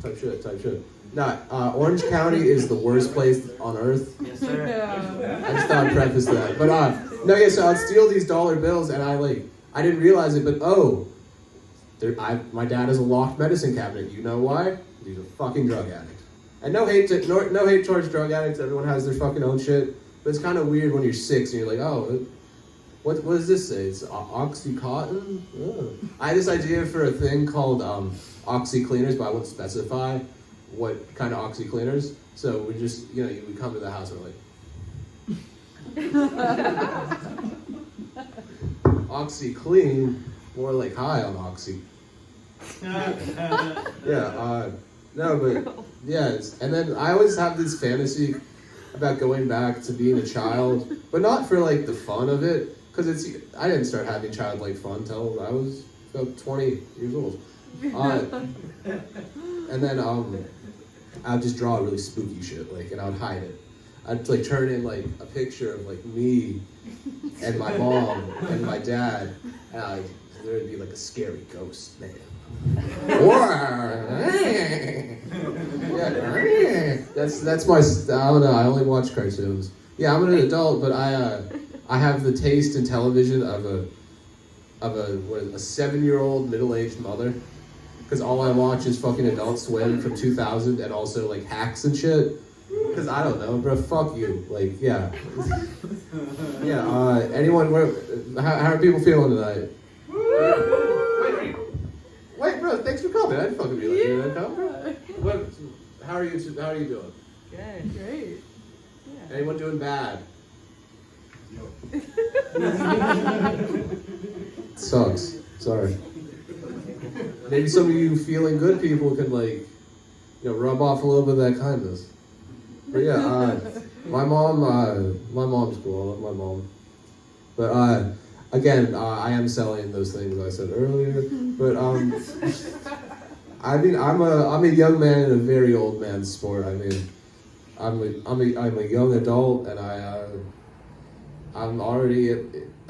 Type shit. No, Orange County is the worst place on earth. Yes, sir. I just thought I'd preface that. But no, yeah, so I'd steal these dollar bills, and I didn't realize it, but my dad has a locked medicine cabinet. You know why? He's a fucking drug addict. And no hate towards drug addicts. Everyone has their fucking own shit. But it's kind of weird when you're 6 and you're like, oh, what does this say? It's Oxycontin? Oh. I had this idea for a thing called OxyCleaners, but I wouldn't specify what kind of OxyCleaners. So we just, we come to the house and we're like, OxyClean, more like high on Oxy. Yeah, no, but yeah, and then I always have this fantasy about going back to being a child, but not for like the fun of it, because I didn't start having childlike fun until I was about 20 years old. And then I'd just draw really spooky shit, and I'd hide it. I'd turn in a picture of me and my mom and my dad, and there'd be a scary ghost man. Yeah, that's my. I don't know. I only watch cartoons. Yeah, I'm an adult, but I have the taste in television of a 7-year-old middle-aged mother, because all I watch is fucking Adult Swim from 2000 and also hacks and shit. Because I don't know, bro. Fuck you. Yeah. Yeah. Anyone? How are people feeling tonight? Wait, bro. Thanks for coming. I didn't fucking be like you. Come, bro. How are you doing? Good. Great. Yeah. Anyone doing bad? Sucks. Sorry. Maybe some of you feeling good people can rub off a little bit of that kindness. But yeah, my mom's cool. I love my mom. But again, I am selling those things I said earlier. But I mean, I'm a young man in a very old man's sport. I mean, I'm a young adult, and I'm already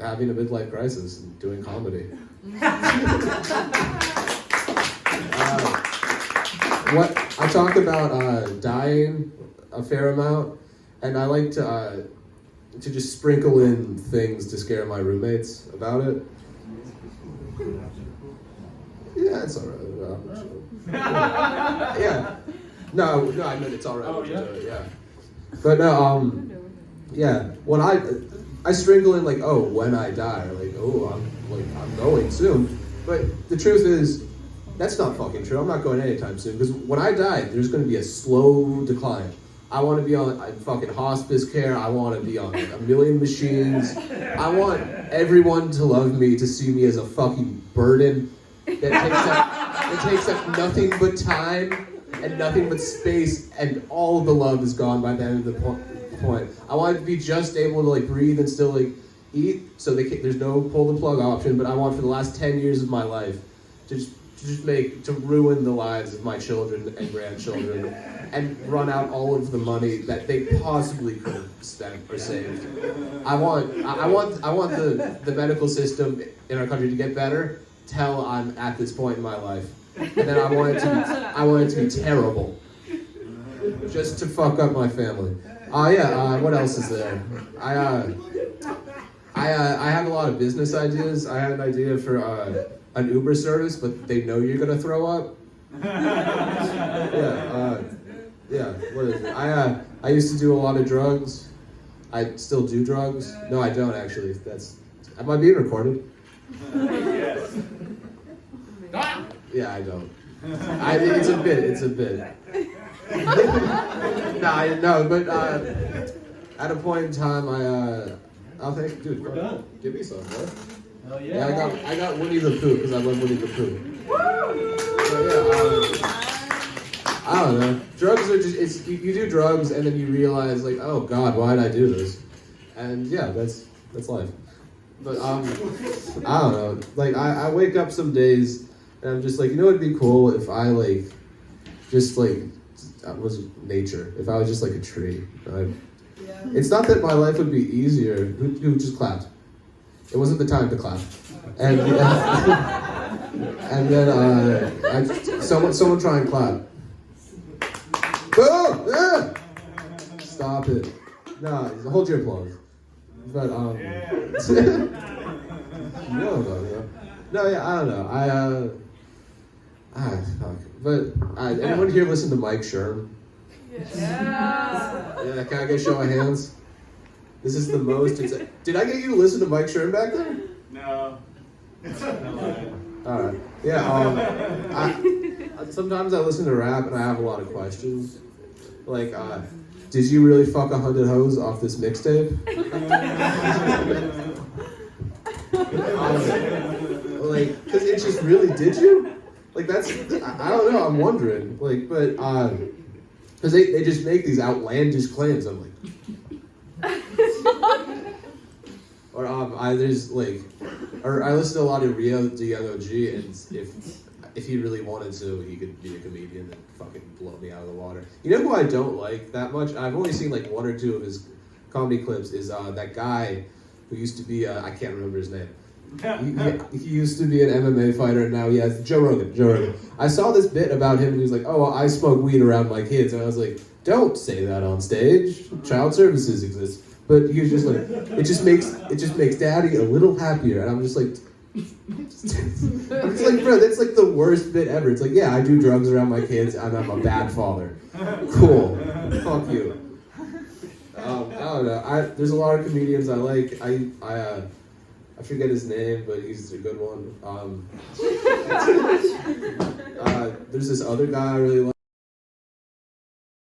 having a midlife crisis and doing comedy. What I talk about dying a fair amount, and I like to just sprinkle in things to scare my roommates about it. Yeah, it's alright. Yeah. No, I meant it's alright. Oh, yeah? Yeah. But no, yeah. When I sprinkle in when I die, I'm going soon. But the truth is, that's not fucking true. I'm not going anytime soon, because when I die, there's going to be a slow decline. I want to be on fucking hospice care. I want to be on a million machines. I want everyone to love me, to see me as a fucking burden that takes up nothing but time and nothing but space, and all of the love is gone by the end of the point. I want to be just able to breathe and still eat, so there's no pull the plug option. But I want for the last 10 years of my life to ruin the lives of my children and grandchildren, and run out all of the money that they possibly could have spent or saved. I want the medical system in our country to get better till I'm at this point in my life, and then I want it to be terrible, just to fuck up my family. What else is there? I have a lot of business ideas. I had an idea for an Uber service, but they know you're gonna throw up. Yeah. What is it? I used to do a lot of drugs. I still do drugs. No, I don't actually. Am I being recorded? Yes. Yeah, I don't. It's a bit. No, but at a point in time, I'll think, dude, We're done. Give me some, bro. Hell Yeah, yeah. I got Winnie the Pooh because I love Winnie the Pooh. I don't know. Drugs are just you do drugs and then you realize oh God, why did I do this? And yeah, that's life. But I don't know. I wake up some days and I'm just it'd be cool if I was nature. If I was just a tree. It's not that my life would be easier. Who just clapped? It wasn't the time to clap. And and then someone try and clap. Boo! Yeah! Stop it. No, hold your applause. But no, I don't know. Fuck. But anyone here listen to Mike Sherm? Yeah. Can I get a show of hands? This is the most. Did I get you to listen to Mike Sherm back there? No. All right. Yeah. Sometimes I listen to rap and I have a lot of questions. Did you really fuck 100 hoes off this mixtape? Because it just really did you? That's. I don't know. I'm wondering. Because they just make these outlandish claims. I'm or I listen to a lot of Rio DLOG, and if he really wanted to, he could be a comedian and fucking blow me out of the water. You know who I don't like that much? I've only seen one or two of his comedy clips. Is that guy who used to be I can't remember his name. He used to be an MMA fighter, and now he has Joe Rogan. I saw this bit about him, and he was like, "Oh, well, I smoke weed around my kids," and I was like, "Don't say that on stage. Child services exist." But he was just it just makes Daddy a little happier, and I'm just like, bro, that's the worst bit ever. It's yeah, I do drugs around my kids, and I'm a bad father. Cool, fuck you. I don't know. There's a lot of comedians I like. I forget his name, but he's a good one. There's this other guy I really like.